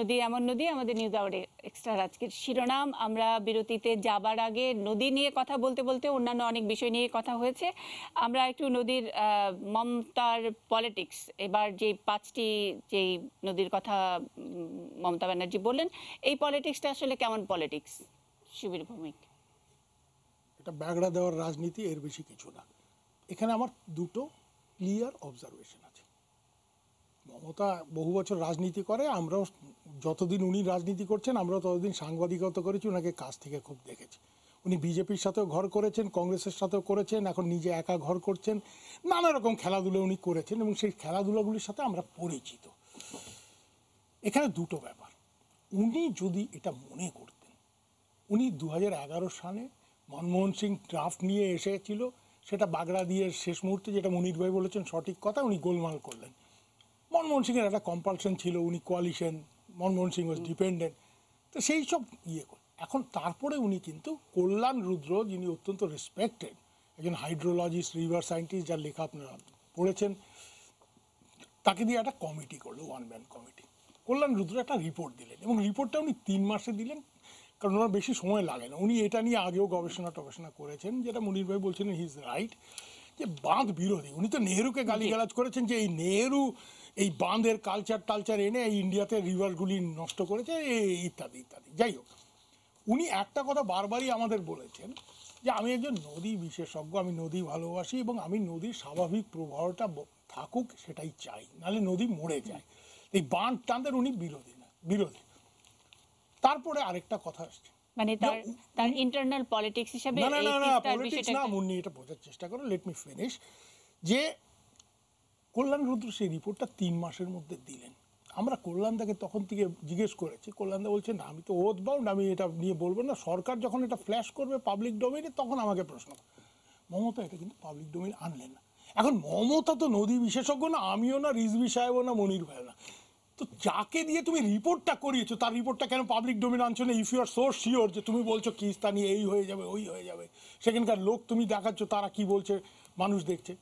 [SPEAKER 2] নদী এমন নদী আমাদের নিউজ আওয়ারে এক্সট্রা আজকের শিরোনাম। আমরা বিরতিতে যাবার আগে নদী নিয়ে কথা বলতে বলতে অন্যান্য অনেক বিষয় নিয়ে কথা হয়েছে। আমরা একটু নদীর মমতার পলিটিক্স, এবার যে 5টি যেই নদীর কথা মমতা ব্যানার্জি বললেন, এই পলিটিক্সটা আসলে কেমন পলিটিক্স? সুবীর ভৌমিক।
[SPEAKER 5] এটা ব্যাগড়া দেওয়ার রাজনীতি, এর বেশি কিছু না। এখানে আমার দুটো ক্লিয়ার অবজারভেশন আছে। মমতা বহু বছর রাজনীতি করে, আমরাও যতদিন উনি রাজনীতি করছেন আমরাও ততদিন সাংবাদিকতা করেছি, ওনাকে কাছ থেকে খুব দেখেছি। উনি বিজেপির সাথেও ঘর করেছেন, কংগ্রেসের সাথেও করেছেন, এখন নিজে একা ঘর করছেন, নানা রকম খেলাধুলো উনি করেছেন এবং সেই খেলাধুলোগুলির সাথে আমরা পরিচিত। এখানে দুটো ব্যাপার। উনি যদি এটা মনে করতেন, উনি 2011 সালে মনমোহন সিং ড্রাফট নিয়ে এসেছিল, সেটা বাগড়া দিয়ে শেষ মুহূর্তে, যেটা মনির ভাই বলেছেন সঠিক কথা, উনি গোলমাল করলেন। মনমোহন সিংয়ের একটা কম্পালশন ছিল, উনি কোয়ালিশন, মনমোহন সিং ওয়াজ ডিপেন্ডেন্ট, তো সেই সব ইয়ে করে। এখন তারপরে উনি কিন্তু কল্যাণ রুদ্র, যিনি অত্যন্ত রেসপেক্টেড একজন হাইড্রোলজিস্ট, রিভার সায়েন্টিস্ট, যার লেখা আপনারা পড়েছেন, তাকে দিয়ে একটা কমিটি করলো, 1 ম্যান কমিটি। কল্যাণ রুদ্র একটা রিপোর্ট দিলেন এবং রিপোর্টটা উনি 3 মাসে দিলেন, কারণ ওনার বেশি সময় লাগে না। উনি এটা নিয়ে আগেও গবেষণা করেছেন, যেটা মনির ভাই বলছিলেন হি ইজ রাইট, যে বাঁধ বিরোধী। উনি তো নেহেরুকে গালিগালাজ করেছেন যে এই নেহেরু এই বাঁধের কালচার এনে এই ইন্ডিয়াতে রিভারগুলি নষ্ট করেছে, ইত্যাদি ইত্যাদি। যাই হোক, উনি একটা কথা বারবারই আমাদের বলেছেন যে আমি একজন নদী বিশেষজ্ঞ, আমি নদী ভালোবাসি এবং আমি নদীর স্বাভাবিক প্রবাহটা থাকুক সেটাই চাই, নাহলে নদী মরে যায়। এই বাঁধ টানদের উনি বিরোধী। তারপরে আরেকটা কথা আসছে,
[SPEAKER 2] মানে তার ইন্টারনাল পলিটিক্স হিসেবে
[SPEAKER 5] না পলিটিক্স না, মুন্নি এটা বোঝার চেষ্টা করো, লেট মি ফিনিশ। যে কল্যাণ রুদ্র সেই রিপোর্টটা 3 মাসের মধ্যে দিলেন। আমরা কল্যাণদাকে তখন থেকে জিজ্ঞেস করেছি, কল্যাণদা বলছেন না আমি তো ওথ বাউন্ড, আমি এটা নিয়ে বলবো না, সরকার যখন এটা ফ্ল্যাশ করবে পাবলিক ডোমেইনে তখন আমাকে প্রশ্ন। মমতা এটা কিন্তু পাবলিক ডোমেইন আনলেন না। এখন মমতা তো নদী বিশেষজ্ঞ না, আমিও না, রিজভি সাহেবও না, মনির ভাইও না, তো যাকে দিয়ে তুমি রিপোর্টটা করিয়েছো তার রিপোর্টটা কেন পাবলিক ডোমেইন আনছো না? If you are so sure যে তুমি বলছো কিস্তা নিয়ে এই হয়ে যাবে ওই হয়ে যাবে, সেখানকার লোক তুমি দেখাচ্ছ তারা কি বলছে মানুষ দেখছে,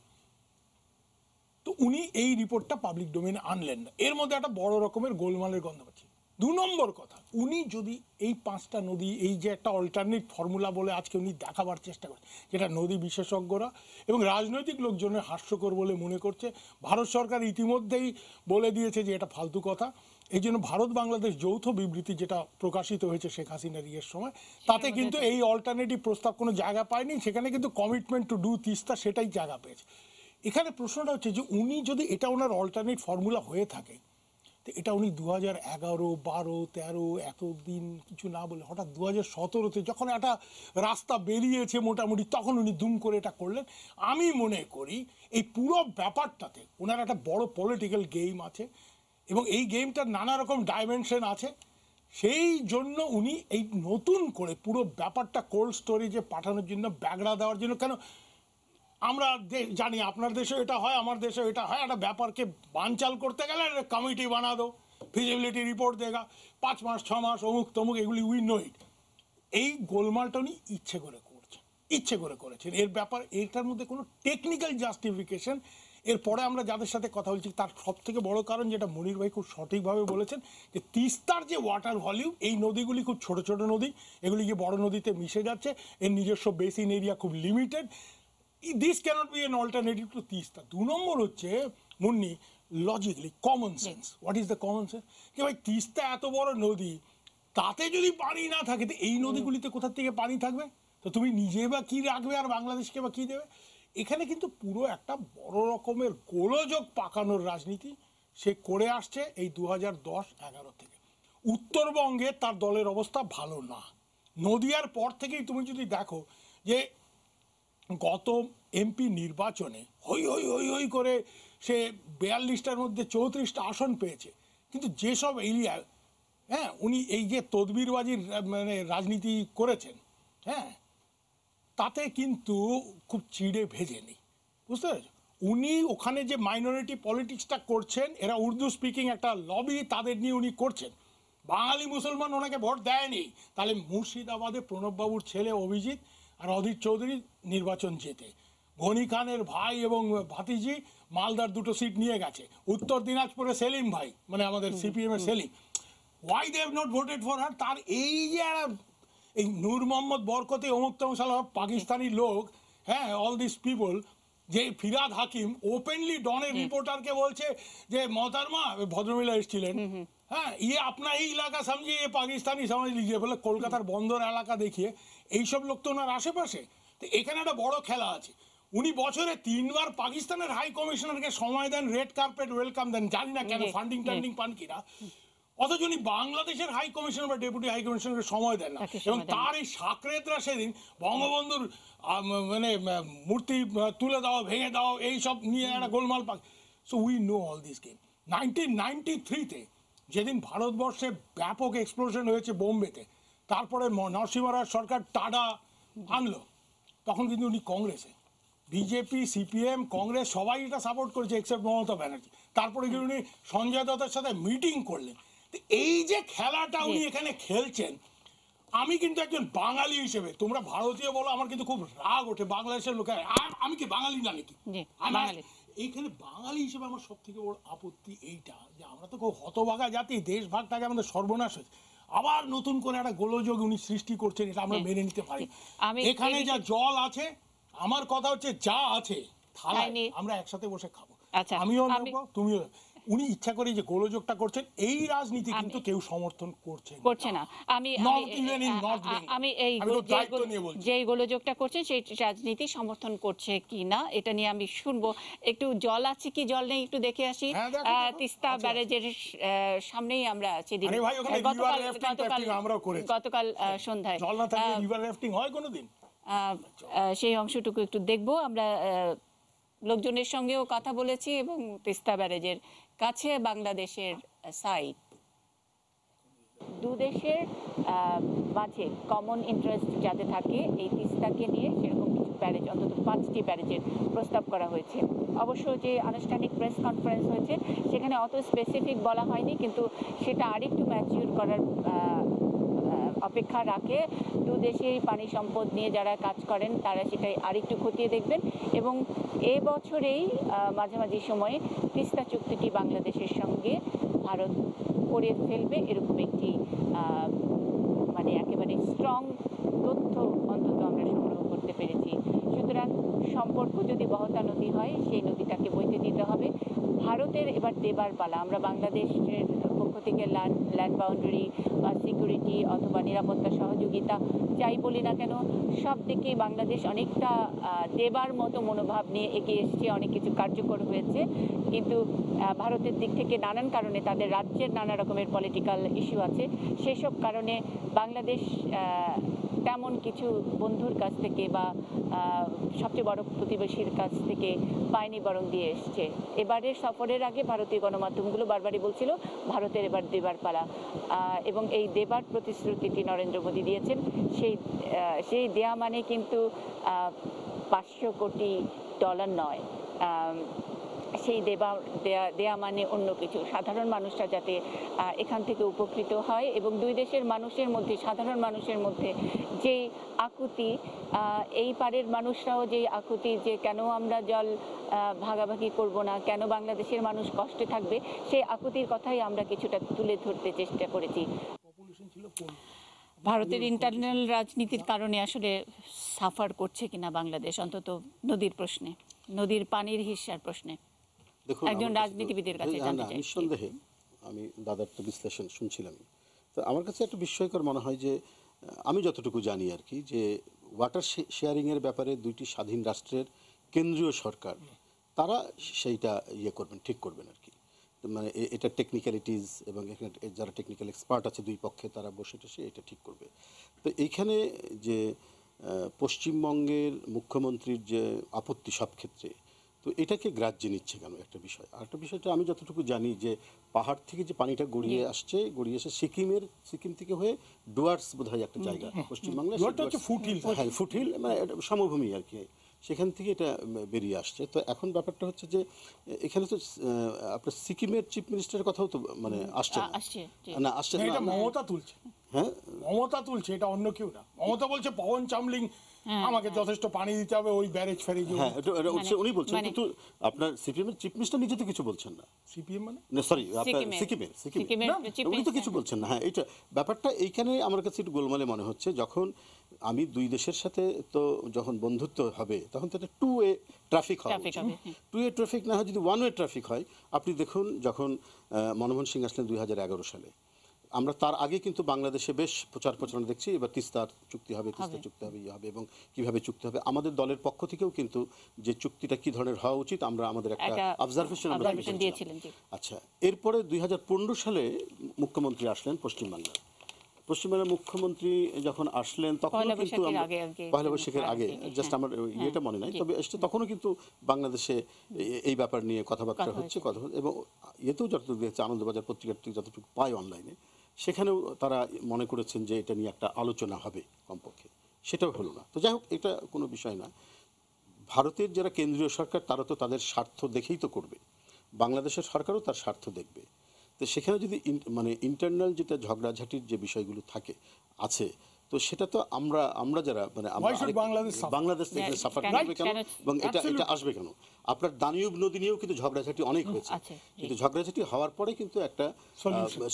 [SPEAKER 5] তো উনি এই রিপোর্টটা পাবলিক ডোমেইনে আনলেন না। এর মধ্যে একটা বড় রকমের গোলমালের গন্ধ পাচ্ছি। 2 নম্বর কথা, উনি যদি এই 5টা নদী, এই যে একটা অল্টারনেট ফর্মুলা বলে আজকে উনি দেখাবার চেষ্টা করেন, যেটা নদী বিশেষজ্ঞরা এবং রাজনৈতিক লোকজনের হাস্যকর বলে মনে করছে, ভারত সরকার ইতিমধ্যেই বলে দিয়েছে যে এটা ফালতু কথা। এই জন্য ভারত বাংলাদেশ যৌথ বিবৃতি যেটা প্রকাশিত হয়েছে শেখ হাসিনার ইয়ের সময়, তাতে কিন্তু এই অল্টারনেটিভ প্রস্তাব কোনো জায়গা পায়নি, সেখানে কিন্তু কমিটমেন্ট টু ডু তিস্তা সেটাই জায়গা পেয়েছে। এখানে প্রশ্নটা হচ্ছে যে উনি যদি এটা ওনার অল্টারনেট ফর্মুলা হয়ে থাকে, তো এটা উনি 2011, 12, 13 এতদিন কিছু না বলে হঠাৎ 2017-তে যখন একটা রাস্তা বেরিয়েছে মোটামুটি, তখন উনি দুম করে এটা করলেন। আমি মনে করি এই পুরো ব্যাপারটাতে ওনার একটা বড় পলিটিক্যাল গেম আছে এবং এই গেমটার নানা রকম ডাইমেনশন আছে। সেই জন্য উনি এই নতুন করে পুরো ব্যাপারটা কোল্ড স্টোরেজে পাঠানোর জন্য, ব্যাগড়া দেওয়ার জন্য, কেন আমরা জানি আপনার দেশে এটা হয়, আমার দেশে এটা হয়, একটা ব্যাপারকে বানচাল করতে গেলে কমিটি বানা দো, ফিজিবিলিটি রিপোর্ট দেগা, 5 মাস 6 মাস অমুক তমুক, এগুলি উই নো ইট। এই গোলমালটা উনি ইচ্ছে করে করেছেন। এর ব্যাপার, এটার মধ্যে কোনো টেকনিক্যাল জাস্টিফিকেশন, এরপরে আমরা যাদের সাথে কথা বলছি তার সব থেকে বড় কারণ, যেটা মনির ভাই খুব সঠিকভাবে বলেছেন, যে তিস্তার যে ওয়াটার ভলিউম, এই নদীগুলি খুব ছোট ছোট নদী, এগুলি গিয়ে বড় নদীতে মিশে যাচ্ছে, এর নিজস্ব বেসিন এরিয়া খুব limited. This cannot be an alternative to Teesta. 2 নম্বর হচ্ছে Munni, logically common sense. What is the common sense? কি ভাই তিস্তা এত বড় নদী, তাতে যদি পানি না থাকে তো এই নদীগুলিতে কোথা থেকে পানি থাকবে? তো তুমি নিজে বা কি রাখবে আর বাংলাদেশকে বা কি দেবে? এখানে কিন্তু পুরো একটা বড় রকমের গোলযোগ পাকানোর রাজনীতি সে করে আসছে এই 2010-11 থেকে। উত্তরবঙ্গে তার দলের অবস্থা ভালো না। নদিয়ার পর থেকেই তুমি যদি দেখো যে গত এমপি নির্বাচনে হই হই হই হই করে সে 42টার মধ্যে 34টা আসন পেয়েছে, কিন্তু যেসব এরিয়ায় উনি এই যে তদবিরবাজির মানে রাজনীতি করেছেন, তাতে কিন্তু খুব চিড়ে ভেজে নেই, বুঝতে পেরেছ? উনি ওখানে যে মাইনরিটি পলিটিক্সটা করছেন, এরা উর্দু স্পিকিং একটা লবি, তাদের নিয়ে উনি করছেন। বাঙালি মুসলমান ওনাকে ভোট দেয়নি, তাহলে মুর্শিদাবাদে প্রণববাবুর ছেলে অভিজিৎ আর অধীর চৌধুরী নির্বাচন জেতে, গনি খানের ভাই এবং ভাতিজি মালদার 2টো সিট নিয়ে গেছে, উত্তর দিনাজপুরে সেলিম ভাই মানে আমাদের সিপিএম এর Selim, why they have not voted for her, তার এই যে এই নূর মোহাম্মদ বরকতে অমুক তমুক সালা পাকিস্তানি লোক, হ্যাঁ, অল দিস পিপল, যে ফিরাদ হাকিম ওপেনলি ডনের রিপোর্টারকে বলছে যে মহতারমা, ভদ্রমহিলা এসেছিলেন, হ্যাঁ, ইয়ে আপনার এই এলাকা সমঝে পাকিস্তানি সমাজ লিজিয়ে, বলে কলকাতার বন্দর এলাকা দেখিয়ে। এইসব লোক তো ওনার আশেপাশে। তো এখানে একটা বড় খেলা আছে। উনি বছরে 3 বার পাকিস্তানের হাই কমিশনারকে সময় দেন, রেড কার্পেট ওয়েলকাম দেন, জানি না কেন ফান্ডিং টান্ডিং পান কিনা, অথচ উনি বাংলাদেশের হাই কমিশনার বা ডেপুটি হাই কমিশনারকে সময় দেন না। এবং তার এই সাকরেতরা সেদিন বঙ্গবন্ধুর মানে মূর্তি তুলে দাও, ভেঙে দাও, এইসব নিয়ে একটা গোলমাল পাক। So we know all this game. 1993-তে যেদিন ভারতবর্ষে ব্যাপক এক্সপ্লোশন হয়েছে বোম্বেতে, তারপরে নরসিংহ রায় সরকার টাডা আনলো, তখন কিন্তু উনি কংগ্রেসে, বিজেপি, সিপিএম, কংগ্রেস সবাই এটা সাপোর্ট করেছে এক্সেপ্ট মমতা ব্যানার্জি। তারপরে কিন্তু উনি সঞ্জয় দত্তের সাথে মিটিং করলেন। এই যে খেলাটা উনি এখানে খেলছেন, আমি কিন্তু একজন বাঙালি হিসেবে, তোমরা ভারতীয় বলো, আমার কিন্তু খুব রাগ ওঠে বাংলাদেশের লোকে। আমি কি বাঙালি না নাকি? এইখানে বাঙালি হিসেবে আমার সব থেকে বড় আপত্তি এইটা, যে আমরা তো খুব হতভাগা জাতি, দেশভাগটাকে আমাদের সর্বনাশ হয়েছে, আবার নতুন করে একটা গোলযোগ উনি সৃষ্টি করছেন, এটা আমরা মেনে নিতে পারি। এখানে যা জল আছে, আমার কথা হচ্ছে যা আছে থালায় আমরা একসাথে বসে খাবো, আমিও নেবো, তুমিও। উনি ইচ্ছা করে যে গোলযোগটা করছেন, এই রাজনীতি কিন্তু কেউ সমর্থন করছে
[SPEAKER 2] না। আমি এই যে গোলযোগটা করছেন সেই রাজনীতি সমর্থন করছে কি না এটা নিয়ে আমি শুনবো। একটু জল আছে কি জল নেই একটু দেখে আসি। তিস্তা ব্যারেজের সামনেই আমরা আছি, গতকাল সন্ধ্যায় সেই অংশটুকু একটু দেখবো আমরা। লোকজনের সঙ্গেও কথা বলেছি এবং তিস্তা ব্যারেজের কাছে বাংলাদেশের সাইট, দু দেশের মাঝে কমন ইন্টারেস্ট যাতে থাকে এই তিস্তাকে নিয়ে, সেরকম কিছু ব্যারেজ, অন্তত 5টি ব্যারেজের প্রস্তাব করা হয়েছে। অবশ্য যে আনুষ্ঠানিক প্রেস কনফারেন্স হয়েছে সেখানে অত স্পেসিফিক বলা হয়নি, কিন্তু সেটা আরেকটু ম্যাচিউর করার অপেক্ষা রাখে। দু দেশের পানি সম্পদ নিয়ে যারা কাজ করেন তারা সেটাই আরেকটু খতিয়ে দেখবেন এবং এই বছরেই মাঝামাঝি সময়ে তিস্তা চুক্তিটি বাংলাদেশের সঙ্গে ভারত করে ফেলবে, এরকম একটি মানে একেবারে স্ট্রং তথ্য অন্তত আমরা সংগ্রহ করতে পেরেছি। সুতরাং সম্পর্ক যদি বহতা নদী হয়, সেই নদীটাকে বইতে দিতে হবে। ভারতের এবার দেবার পালা। আমরা বাংলাদেশের পক্ষ থেকে ল্যান্ড বাউন্ডারি বা সিকিউরিটি অথবা নিরাপত্তা সহযোগিতা যাই বলি না কেন, সব দিকেই বাংলাদেশ অনেকটা দেবার মতো মনোভাব নিয়ে এগিয়ে এসছে, অনেক কিছু কার্যকর হয়েছে। কিন্তু ভারতের দিক থেকে নানান কারণে, তাদের রাজ্যের নানা রকমের পলিটিক্যাল ইস্যু আছে, সেসব কারণে বাংলাদেশ তেমন কিছু বন্ধুর কাছ থেকে বা সবচেয়ে বড় প্রতিবেশীর কাছ থেকে পায়নি, বরং দিয়ে এসছে। এবারের সফরের আগে ভারতীয় গণমাধ্যমগুলো বারবারই বলছিল ভারতের এবার দেবার পালা, এবং এই দেবার প্রতিশ্রুতিটি নরেন্দ্র মোদী দিয়েছেন। সেই দেয়া মানে কিন্তু $500 কোটি নয়, সেই দেয়া মানে অন্য কিছু। সাধারণ মানুষরা যাতে এখান থেকে উপকৃত হয় এবং দুই দেশের মানুষের মধ্যে, সাধারণ মানুষের মধ্যে যে আকুতি, এই পারের মানুষরাও যে আকুতি যে কেন আমরা জল ভাগাভাগি করব না, কেন বাংলাদেশের মানুষ কষ্টে থাকবে, সেই আকুতির কথাই আমরা কিছুটা তুলে ধরতে চেষ্টা করেছি। ভারতের ইন্টারনাল রাজনীতির কারণে আসলে সাফার করছে কিনা বাংলাদেশ, অন্তত নদীর প্রশ্নে, নদীর পানির হিস্যার প্রশ্নে একজন রাজনীতিবিদের কাছে জানতে চাই।
[SPEAKER 4] নিঃসন্দেহে আমি দাদার তো বিশ্লেষণ শুনছিলাম, তো আমার কাছে একটা বিস্ময়কর মনে হয় যে আমি যতটুকু জানি আর কি, যে ওয়াটার শেয়ারিংয়ের ব্যাপারে দুইটি স্বাধীন রাষ্ট্রের কেন্দ্রীয় সরকার তারা সেইটা করবেন, ঠিক করবেন আর কি। মানে এটা টেকনিক্যালিটিস এবং এখানে যারা টেকনিক্যাল এক্সপার্ট আছে দুই পক্ষে, তারা বসে টসে এটা ঠিক করবে। তো এইখানে যে পশ্চিমবঙ্গের মুখ্যমন্ত্রীর যে আপত্তি সব ক্ষেত্রে, তো এটাকে গ্রাহ্যে নিচ্ছে কেন একটা বিষয়। আর একটা বিষয়টা আমি যতটুকু জানি যে পাহাড় থেকে যে পানিটা গড়িয়ে এসে সিকিম থেকে হয়ে ডুয়ার্স বোধহয় একটা জায়গা পশ্চিমবাংলায়, ফুটহিল মানে সমভূমি আর কি, সেখান থেকে এটা বেরিয়ে আসছে। তো এখন ব্যাপারটা হচ্ছে যে এখানে তো আপনার সিকিমের চিফ মিনিস্টারের কথাও তো মানে আসছে না,
[SPEAKER 5] মমতা তুলছে, হ্যাঁ মমতা তুলছে, এটা অন্য কেউ না। মমতা বলছে পবন চামলিং আমাকে যথেষ্ট পানি দিতে হবে ওই ব্যারেজ ফ্যারেজ।
[SPEAKER 4] হ্যাঁ, এটা হচ্ছে উনি বলছেন, কিন্তু আপনার সিপিএমের চিফ মিনিস্টার নিজে তো কিছু বলছেন না।
[SPEAKER 5] সিপিএম মানে
[SPEAKER 4] সরি, আপনার
[SPEAKER 2] সিকিমের
[SPEAKER 4] সিকিমের
[SPEAKER 2] চিফ
[SPEAKER 4] উনি তো কিছু বলছেন না। হ্যাঁ, এটা ব্যাপারটা এইখানে আমার কাছে একটু গোলমালে মনে হচ্ছে। যখন আমি দুই দেশের সাথে তো যখন বন্ধুত্ব হবে তখন তো একটা টু ওয়ে ট্রাফিক হবে। টু ওয়ে ট্রাফিক না হয় যদি ওয়ান ওয়ে ট্রাফিক হয়। আপনি দেখুন, যখন মনমোহন সিং আসলেন 2011 সালে, আমরা তার আগে কিন্তু বাংলাদেশে বেশ প্রচার প্রচারণা দেখছি এবার তিস্তার চুক্তি হবে, তিস্তা চুক্তি হবে, ইয়ে হবে, এবং কিভাবে চুক্তি হবে। আমাদের দলের পক্ষ থেকেও কিন্তু যে চুক্তিটা কি ধরনের হওয়া উচিত আমরা আমাদের একটা অবজারভেশন
[SPEAKER 2] দিয়েছিলেন।
[SPEAKER 4] আচ্ছা, এরপরে 2015 সালে মুখ্যমন্ত্রী আসলেন পশ্চিমবাংলার। পশ্চিমবঙ্গের মুখ্যমন্ত্রী যখন আসলেন তখন কিন্তু পয়লা বৈশাখের আগে, জাস্ট আমার ইয়েটা মনে নাই, তবে এসছে তখনও কিন্তু বাংলাদেশে এই ব্যাপার নিয়ে কথাবার্তা হচ্ছে, এবং ইয়েতেও যতটুকু দেখছে, আনন্দবাজার পত্রিকার থেকে যতটুকু পাই অনলাইনে, সেখানেও তারা মনে করেছেন যে এটা নিয়ে একটা আলোচনা হবে কমপক্ষে। সেটাও হলো না। তো যাই হোক, এটা কোনো বিষয় না। ভারতের যারা কেন্দ্রীয় সরকার তারা তো তাদের স্বার্থ দেখেই তো করবে, বাংলাদেশের সরকারও তার স্বার্থ দেখবে। তো সেখানে যদি মানে ইন্টারনাল যেটা ঝগড়াঝাটির যে বিষয়গুলো আছে, তো সেটা তো আমরা যারা মানে বাংলাদেশ থেকে সাফার করবে কেন, এবং এটা আসবে কেন? আপনার দানিউব নদী নিয়েও কিন্তু ঝগড়াঝাটি অনেক হয়েছে, কিন্তু ঝগড়াঝাটি হওয়ার পরে কিন্তু একটা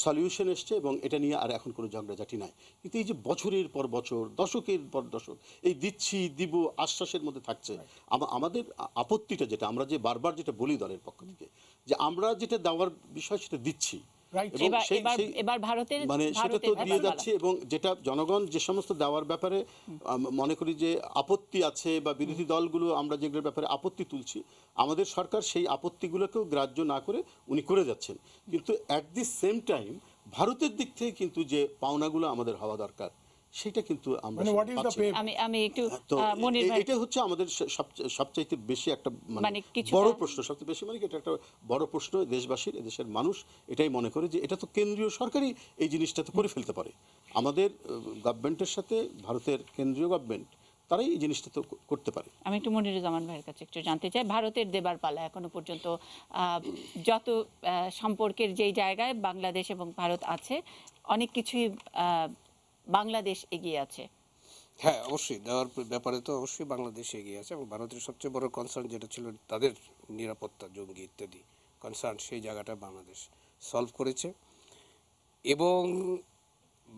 [SPEAKER 4] সলিউশন এসছে, এবং এটা নিয়ে আর এখন কোনো ঝগড়াঝাটি নাই। কিন্তু এই যে বছরের পর বছর, দশকের পর দশক এই দিচ্ছি দিব আশ্বাসের মধ্যে থাকছে, আমাদের আপত্তিটা যেটা, আমরা যে বারবার যেটা বলি দলের পক্ষ থেকে, যে আমরা যেটা দেওয়ার বিষয় সেটা দিচ্ছি, মানে সেটা তো দিয়ে যাচ্ছে, এবং যেটা জনগণ যে সমস্ত দেওয়ার ব্যাপারে মনে করি যে আপত্তি আছে, বা বিরোধী দলগুলো আমরা যেগুলোর ব্যাপারে আপত্তি তুলছি, আমাদের সরকার সেই আপত্তিগুলোকেও গ্রাহ্য না করে উনি করে যাচ্ছেন। কিন্তু অ্যাট দি সেম টাইম ভারতের দিক থেকে কিন্তু যে পাওনাগুলো আমাদের হওয়া দরকার সেটা কিন্তু আমরা
[SPEAKER 2] আমি একটু
[SPEAKER 4] এটা হচ্ছে আমাদের সবচাইতে বেশি একটা মানে বড় প্রশ্ন, সবচেয়ে বেশি মানে এটা একটা বড় প্রশ্ন। দেশবাসীর, এদেশের মানুষ এটাই মনে করে যে এটা তো কেন্দ্রীয় সরকারই এই জিনিসটা তো করে ফেলতে পারে। আমাদের গভর্নমেন্টের সাথে ভারতের কেন্দ্রীয় গভর্নমেন্ট তারাই এই জিনিসটা তো করতে পারে।
[SPEAKER 2] আমি একটু মনিরুজ্জামান ভাইয়ের কাছে একটু জানতে চাই, ভারতের দেবার পালা এখনো পর্যন্ত যত সম্পর্কের যেই জায়গায় বাংলাদেশ এবং ভারত আছে, অনেক কিছুই বাংলাদেশ এগিয়ে আছে।
[SPEAKER 6] হ্যাঁ, অবশ্যই দেওয়ার ব্যাপারে তো অবশ্যই বাংলাদেশ এগিয়ে আছে, এবং ভারতের সবচেয়ে বড় কনসার্ন যেটা ছিল তাদের নিরাপত্তা, জঙ্গি ইত্যাদি কনসার্ন, সেই জায়গাটা বাংলাদেশ সলভ করেছে। এবং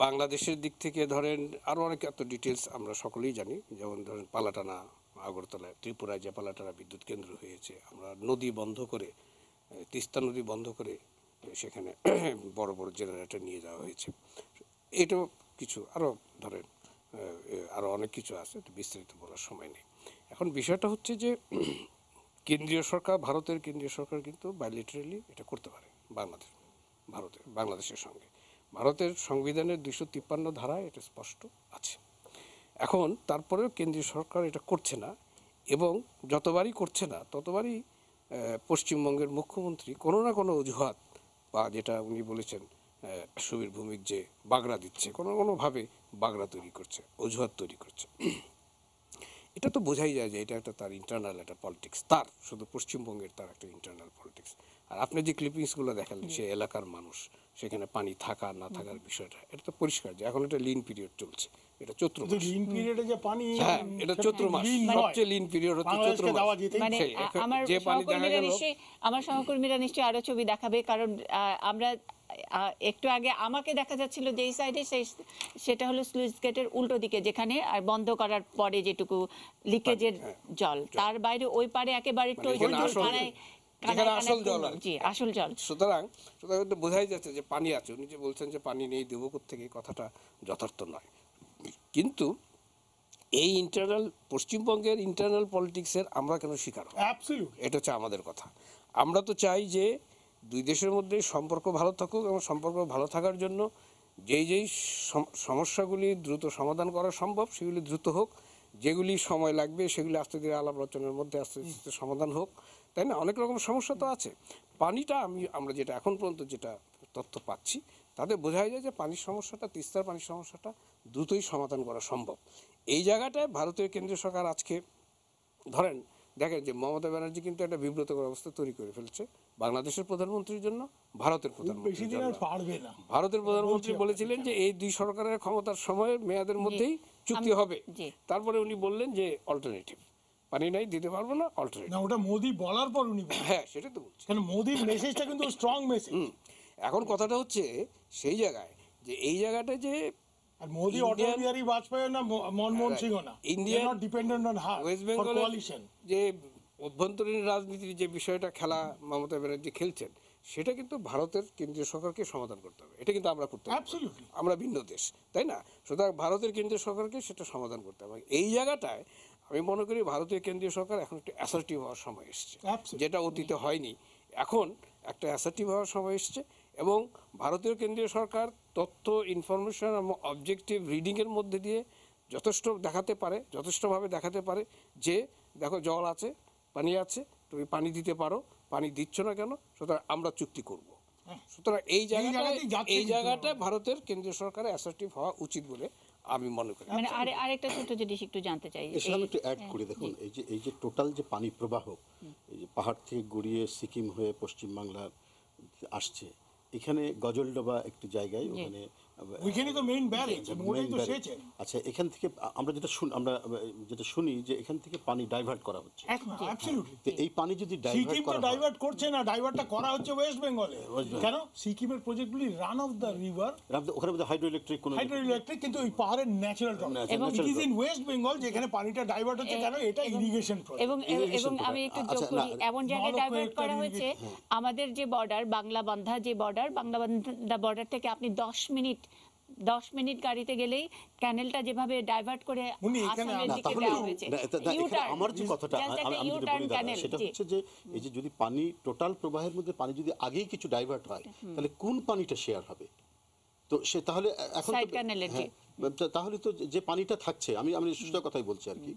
[SPEAKER 6] বাংলাদেশের দিক থেকে ধরেন আরও অনেক এত ডিটেলস আমরা সকলেই জানি, যেমন ধরেন পালাটানা, আগরতলায় ত্রিপুরায় যে পালাটানা বিদ্যুৎ কেন্দ্র হয়েছে, আমরা নদী বন্ধ করে, তিস্তা নদী বন্ধ করে সেখানে বড় বড় জেনারেটর নিয়ে যাওয়া হয়েছে। এটাও কিছু আরও ধরেন আরও অনেক কিছু আছে, তো বিস্তারিত বলার সময় নেই। এখন বিষয়টা হচ্ছে যে কেন্দ্রীয় সরকার, ভারতের কেন্দ্রীয় সরকার কিন্তু বাইলেটারালি এটা করতে পারে বাংলাদেশের সঙ্গে। ভারতের সংবিধানের 253 ধারায় এটা স্পষ্ট আছে। এখন তারপরেও কেন্দ্রীয় সরকার এটা করছে না, এবং যতবারই করছে না ততবারই পশ্চিমবঙ্গের মুখ্যমন্ত্রী কোনো না কোনো অজুহাত, বা যেটা উনি বলেছেন সুবীর ভৌমিক যে বাগড়া দিচ্ছে, কোনোভাবে বাগড়া তৈরি করছে, অজুহাত তৈরি করছে। এটা তো বোঝাই যায় যে এটা একটা তার ইন্টারনাল একটা পলিটিক্স, তার শুধু পশ্চিমবঙ্গের তার একটা ইন্টারনাল পলিটিক্স। আর আপনি যে ক্লিপিংসগুলো দেখালেন সে এলাকার মানুষ, সেখানে পানি থাকা না থাকার বিষয়টা, এটা তো পরিষ্কার যে এখন এটা লিন পিরিয়ড চলছে, এটা চৈত্র মাস।
[SPEAKER 5] লিন পিরিয়ডে যে পানি,
[SPEAKER 6] হ্যাঁ, এটা চৈত্র মাস, সবচেয়ে লিন পিরিয়ড হচ্ছে চৈত্র মাস।
[SPEAKER 2] মানে আমার সহকর্মীরা নিশ্চয়ই আরো ছবি দেখাবে, কারণ আমরা একটু আগে আমাকে দেখা যাচ্ছিল যে এই সাইডে, সেটা হলো স্লুইস গেটের উল্টো দিকে, যেখানে আর বন্ধ করার পরে যেটুকু লিকেজের জল, তার বাইরে ওই পারে একেবারে আসল জল।
[SPEAKER 6] সুতরাং বোঝাই যাচ্ছে যে পানি আছে। উনি যে বলছেন যে পানি নেই দেবো থেকে, কথাটা যথার্থ নয়। কিন্তু এই পশ্চিমবঙ্গের ইন্টারনাল পলিটিক্সের আমরা কেন শিকার হব? এটা হচ্ছে আমাদের কথা। আমরা তো চাই যে দুই দেশের মধ্যে সম্পর্ক ভালো থাকুক, এবং সম্পর্ক ভালো থাকার জন্য যেই সমস্যাগুলি দ্রুত সমাধান করা সম্ভব সেগুলি দ্রুত হোক, যেগুলি সময় লাগবে সেগুলি আস্তে ধীরে আলাপ আলোচনার মধ্যে আস্তে আস্তে সমাধান হোক, তাই না? অনেক রকম সমস্যা তো আছে। পানিটা আমরা যেটা এখন পর্যন্ত যেটা তথ্য পাচ্ছি তাতে বোঝা যায় যে পানির সমস্যাটা, তিস্তার পানির সমস্যাটা দ্রুতই সমাধান করা সম্ভব। এই জায়গাটায় ভারতীয় কেন্দ্রীয় সরকার আজকে ধরেন দেখেন যে মমতা ব্যানার্জি কিন্তু একটা বিব্রতকর অবস্থা তৈরি করে ফেলছে বাংলাদেশের প্রধানমন্ত্রীর জন্য, ভারতের প্রধানমন্ত্রীর জন্য। ভারতের প্রধানমন্ত্রী বলেছিলেন যে এই দুই সরকারের ক্ষমতার সময়ের মেয়াদের মধ্যেই চুক্তি হবে,
[SPEAKER 2] জি।
[SPEAKER 6] তারপরে উনি বললেন যে অল্টারনেটিভ, পানি নাই, দিতে পারবো না, অল্টারনেটিভ।
[SPEAKER 5] না, ওটা মোদি বলার পর উনি বললেন।
[SPEAKER 6] হ্যাঁ, সেটা তো বলছি।
[SPEAKER 5] কারণ মোদির মেসেজটা কিন্তু স্ট্রং মেসেজ।
[SPEAKER 6] এখন কথাটা হচ্ছে সেই জায়গায় যে এই জায়গাটা যে
[SPEAKER 5] আর মোদি অটল
[SPEAKER 6] Indian-
[SPEAKER 5] বিহারী বাজপেয়ী না মনমোহন সিংহ না,
[SPEAKER 6] Indian-
[SPEAKER 5] not dependent on her
[SPEAKER 6] West
[SPEAKER 5] for
[SPEAKER 6] বেঙ্গলের
[SPEAKER 5] কোয়ালিশন।
[SPEAKER 6] যে অভ্যন্তরীণ রাজনীতির যে বিষয়টা খেলা মমতা ব্যানার্জি খেলছেন, সেটা কিন্তু ভারতের কেন্দ্রীয় সরকারকে সমাধান করতে হবে। এটা কিন্তু আমরা করতে পারবো না।
[SPEAKER 5] Absolutely.
[SPEAKER 6] আমরা ভিন্ন দেশ, তাই না? সুতরাং ভারতের কেন্দ্রীয় সরকারকে সেটা সমাধান করতে হবে। এই জায়গাটায় আমি মনে করি ভারতীয় কেন্দ্রীয় সরকার এখন একটু অ্যাসার্টিভ হওয়ার সময় এসছে,
[SPEAKER 5] Absolutely.
[SPEAKER 6] যেটা অতীতে হয়নি। এখন একটা অ্যাসার্টিভ হওয়ার সময় এসছে এবং ভারতীয় কেন্দ্রীয় সরকার তথ্য, ইনফরমেশন এবং অবজেক্টিভ রিডিংয়ের মধ্যে দিয়ে যথেষ্টভাবে দেখাতে পারে যে দেখো জল আছে, পানি আছে, তুমি পানি দিতে পারো, পানি দিচ্ছ না কেন, সুতরাং আমরা চুক্তি করব। সুতরাং
[SPEAKER 5] জায়গাতেই যাচ্ছে
[SPEAKER 6] এই
[SPEAKER 5] কিন্তু
[SPEAKER 6] জায়গাটা ভারতের কেন্দ্রীয় সরকারের অ্যাসার্টিভ হওয়া উচিত বলে আমি মনে করি।
[SPEAKER 2] মানে আরেকটা ছোট জিনিস একটু জানতে চাই।
[SPEAKER 4] এসে আমি একটু অ্যাড করি, দেখুন এই যে টোটাল যে পানি প্রবাহ, এই যে পাহাড় থেকে গড়িয়ে সিকিম হয়ে পশ্চিমবাংলার আসছে, এখানে গজলডোবা একটি জায়গায়, ওখানে
[SPEAKER 5] ওইখানে তো মেইন ব্যারেজ, মোদি তো সেচে।
[SPEAKER 4] আচ্ছা, এখান থেকে আমরা যেটা শুনি যে এখান থেকে পানি ডাইভার্ট করা হচ্ছে।
[SPEAKER 5] অ্যাবসলিউটলি।
[SPEAKER 4] তো এই পানি যদি ডাইভার্ট
[SPEAKER 5] সিকিম তো
[SPEAKER 4] করা হয়,
[SPEAKER 5] ডাইভার্ট করছে না, ডাইভার্টটা করা হচ্ছে ওয়েস্ট বেঙ্গলে। কেন? সিকিমের প্রজেক্টগুলি রান অফ দ্য রিভার,
[SPEAKER 4] ওখানে মধ্যে হাইড্রো ইলেকট্রিক কোনো
[SPEAKER 5] হাইড্রো ইলেকট্রিক, কিন্তু ওই পাহাড়ের ন্যাচারাল টপ।
[SPEAKER 2] এবং
[SPEAKER 5] it is in West Bengal যেখানে পানিটা ডাইভার্ট হচ্ছে। কেন? এটা ইরিগেশন প্রজেক্ট।
[SPEAKER 2] এবং আমি একটু যোগ
[SPEAKER 4] আচ্ছা,
[SPEAKER 2] করি,
[SPEAKER 4] না,
[SPEAKER 2] এমন জায়গায়
[SPEAKER 5] নলকূপ
[SPEAKER 2] ডাইভার্ট
[SPEAKER 5] একটা
[SPEAKER 2] করা হয়েছে, আমাদের যে বর্ডার, বাংলাবান্ধা যে বর্ডার, বাংলাবান্ধা বর্ডার থেকে আপনি 10 মিনিট গাড়িতে গেলেই ক্যানেলটা যেভাবে ডাইভার্ট করে
[SPEAKER 5] উনি এখানে
[SPEAKER 2] আসামের
[SPEAKER 4] না,
[SPEAKER 2] দিকে
[SPEAKER 4] তাহলে
[SPEAKER 2] দেওয়া হয়েছে।
[SPEAKER 4] এখানে আমার যে কথাটা
[SPEAKER 2] Just একটা
[SPEAKER 4] আমি যেটা
[SPEAKER 2] U-turn
[SPEAKER 4] বলি দাদা,
[SPEAKER 2] canal,
[SPEAKER 4] সেটা
[SPEAKER 2] জি।
[SPEAKER 4] হচ্ছে যে এই যে যদি পানি টোটাল প্রবাহের মধ্যে পানি যদি আগেই কিছু ডাইভার্ট হয়, তাহলে কোন পানিটা শেয়ার হবে? তো সে তাহলে এখন
[SPEAKER 2] Side canal এর, জি।
[SPEAKER 4] তাহলে তো যে পানিটা থাকছে, আমি সোজা কথাই বলছি আর কি,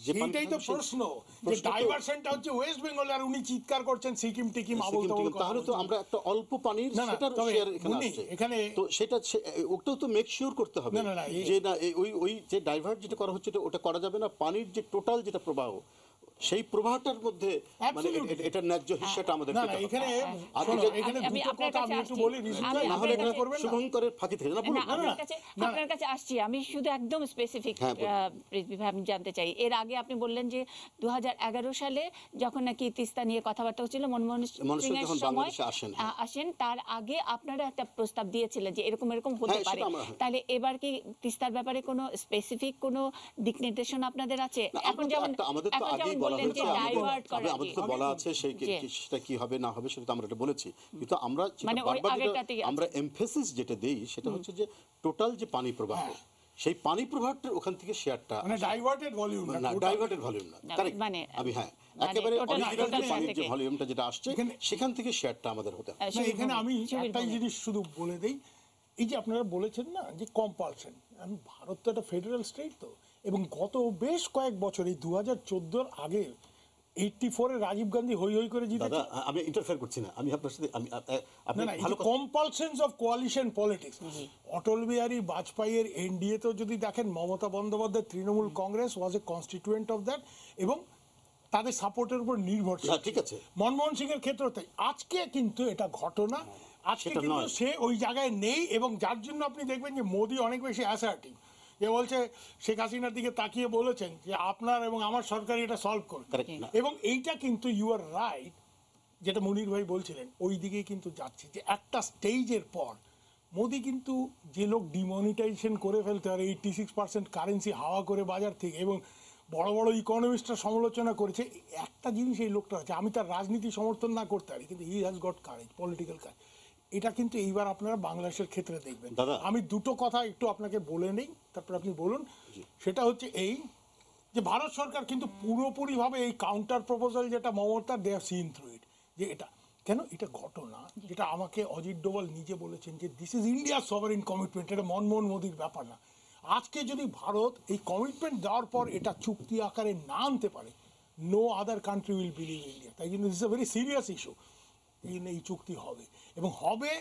[SPEAKER 4] যে পানিটা
[SPEAKER 5] এটাই তো
[SPEAKER 4] থাকছে,
[SPEAKER 5] প্রশ্ন, যে
[SPEAKER 4] প্রশ্ন তো-
[SPEAKER 5] ডাইভারশনটা হচ্ছে ওয়েস্ট বেঙ্গল, আর উনি চিৎকার করছেন সিকিম টিকিম আবল
[SPEAKER 4] সিকিম
[SPEAKER 5] তাবল
[SPEAKER 4] টিকিম, তাহলে তো আমরা একটা অল্প পানির
[SPEAKER 5] না, না,
[SPEAKER 4] সেটার
[SPEAKER 5] তবে
[SPEAKER 4] শেয়ার এখানে
[SPEAKER 5] উনি
[SPEAKER 4] আসছে।
[SPEAKER 5] এখানে-
[SPEAKER 4] তো সেটা ওটাও তো মেক শিওর করতে হবে
[SPEAKER 5] না, না, না,
[SPEAKER 4] যে না ওই যে ডাইভার্ট যেটা করা হচ্ছে ওটা করা যাবে না, পানির যে টোটাল যেটা প্রবাহ, সেই প্রবাহটার মধ্যে মানে
[SPEAKER 5] Absolutely.
[SPEAKER 4] এটার ন্যায্য হিস্সাটা আমাদের
[SPEAKER 5] না,
[SPEAKER 4] পেতে
[SPEAKER 5] না,
[SPEAKER 4] হবে।
[SPEAKER 5] এখানে
[SPEAKER 4] আর
[SPEAKER 5] শোনো,
[SPEAKER 4] এটা-
[SPEAKER 5] এখানে
[SPEAKER 2] আমি
[SPEAKER 5] দুটো
[SPEAKER 2] আপনার
[SPEAKER 5] কথা আমি
[SPEAKER 2] কাছে
[SPEAKER 5] একটু
[SPEAKER 2] আসছি।
[SPEAKER 5] বলি, রিজু ভাই,
[SPEAKER 2] আমি
[SPEAKER 4] না হলে
[SPEAKER 2] আপনার
[SPEAKER 4] এটা
[SPEAKER 2] কাছে-
[SPEAKER 5] করবেন না।
[SPEAKER 4] শুভঙ্করের ফাঁকি থেকে না, বলুন।
[SPEAKER 2] না, আপনার কাছে আসছি। আমি শুধু একদম স্পেসিফিক
[SPEAKER 4] হ্যাঁ, বলুন।
[SPEAKER 2] আমি জানতে চাই। এর আগে আপনি বললেন যে 2011 সালে যখন নাকি তিস্তা নিয়ে কথাবার্তা হচ্ছিল, মনমোহন সিং এর
[SPEAKER 4] যখন
[SPEAKER 2] সময়
[SPEAKER 4] বাংলাদেশে আসেন, হ্যাঁ।
[SPEAKER 2] আসেন, তার আগে আপনারা একটা প্রস্তাব দিয়েছিলেন যে এরকম হতে
[SPEAKER 4] হ্যাঁ,
[SPEAKER 2] পারে।
[SPEAKER 4] সেটা আমরা-
[SPEAKER 2] তাহলে এবার কি তিস্তার ব্যাপারে কোনো স্পেসিফিক কোনো দিক নির্দেশনা আপনাদের আছে?
[SPEAKER 4] না,
[SPEAKER 2] এখন যেমন
[SPEAKER 4] আমাদের তো আগেই বলা
[SPEAKER 2] বললেন যে
[SPEAKER 4] হয়েছে,
[SPEAKER 2] ডাইভার্ট করা,
[SPEAKER 4] আমাদের তো বলা আছে সেটা কি হবে না হবে সেটা তো আমরা এটা বলেছি, কিন্তু আমরা যেটা
[SPEAKER 2] মানে ওই
[SPEAKER 4] বারবার যেটা
[SPEAKER 2] আগেরটাতেই আছে।
[SPEAKER 4] আমরা এমফেসিস যেটা দেই সেটা হচ্ছে যে টোটাল যে পানি প্রবাহ, সেই পানি প্রবাহটার ওখান থেকে শেয়ারটা
[SPEAKER 5] মানে ডাইভার্টেড ভলিউম
[SPEAKER 4] না, ডাইভার্টেড ভলিউম না,
[SPEAKER 2] না,
[SPEAKER 4] কারেক্ট।
[SPEAKER 2] মানে
[SPEAKER 4] আমি হ্যাঁ
[SPEAKER 2] মানে
[SPEAKER 4] একেবারে
[SPEAKER 2] total
[SPEAKER 4] অরিজিনাল যে
[SPEAKER 2] শেয়ার
[SPEAKER 4] পানির যে
[SPEAKER 2] থেকে।
[SPEAKER 4] ভলিউমটা যেটা আসছে সেখান থেকে শেয়ারটা আমাদের হতে হবে।
[SPEAKER 5] না, এখানে আমি একটাই জিনিস শুধু বলে দেই, এই যে আপনারা বলেছেন না যে কম্পালশন, আমি ভারত তো একটা ফেডারেল স্টেট, তো এবং গত বেশ কয়েক বছর, এই 2014 আগে 84-এ রাজীব গান্ধী হই হই করে
[SPEAKER 4] দাদা
[SPEAKER 5] জিতেছে।
[SPEAKER 4] আমি ইন্টারফেয়ার করছি না, আমি আপনার সাথে আপনি
[SPEAKER 5] না, না,
[SPEAKER 4] ভালো কথা
[SPEAKER 5] compulsions of coalition politics, Atal Bihari বাজপেয়ীর এনডিএ তো যদি দেখেন, Mamata Bandyopadhyay Trinamool Congress was a constituent of that, এবং তাদের সাপোর্টের উপর নির্ভরশীল।
[SPEAKER 4] হ্যাঁ, ঠিক আছে।
[SPEAKER 5] মনমোহন সিং এর ক্ষেত্রে তাই। আজকে কিন্তু এটা ঘটনা, আজকে
[SPEAKER 4] সেটা
[SPEAKER 5] কিন্তু
[SPEAKER 4] নয়।
[SPEAKER 5] সে ওই জায়গায় নেই, এবং যার জন্য আপনি দেখবেন যে মোদি অনেক বেশি অ্যাসার্টিভ। যে বলছে, শেখ হাসিনার দিকে তাকিয়ে বলেছেন যে আপনার এবং আমার সরকার এটা সলভ করবে,
[SPEAKER 4] Correct না।
[SPEAKER 5] এবং এইটা কিন্তু ইউ আর রাইট, যেটা মনির ভাই বলছিলেন, ওই দিকেই কিন্তু যাচ্ছে। যে একটা স্টেজের পর মোদি কিন্তু যে লোক ডিমনিটাইজেশন করে ফেলতে পারে, 86% কারেন্সি হাওয়া করে বাজার থেকে, এবং বড় বড় ইকোনমিস্টরা সমালোচনা করেছে, একটা জিনিস এই লোকটা আছে, আমি তার রাজনীতি সমর্থন না করতে পারি, কিন্তু he has got courage, political courage. এটা কিন্তু এইবার আপনারা বাংলাদেশের ক্ষেত্রে দেখবেন।
[SPEAKER 4] দাদা।
[SPEAKER 5] আমি দুটো কথা একটু আপনাকে বলে নেই, তারপর আপনি বলুন। সেটা হচ্ছে এই, যে ভারত সরকার কিন্তু পুরোপুরিভাবে এই কাউন্টার প্রপোজাল যেটা Mamata, they have seen through it, যে এটা কেন, এটা ঘটনা যেটা আমাকে অজিত ডোভাল নিজে বলেছেন যে this is India sovereign commitment, এটা মনমোহন মোদির ব্যাপার না। আজকে যদি ভারত এই কমিটমেন্ট দেওয়ার পর এটা চুক্তি আকারে না আনতে পারে, no other country will believe India. তাই জন্য this is a very serious issue. এই জন্য এই চুক্তি হবে, এবং হবে।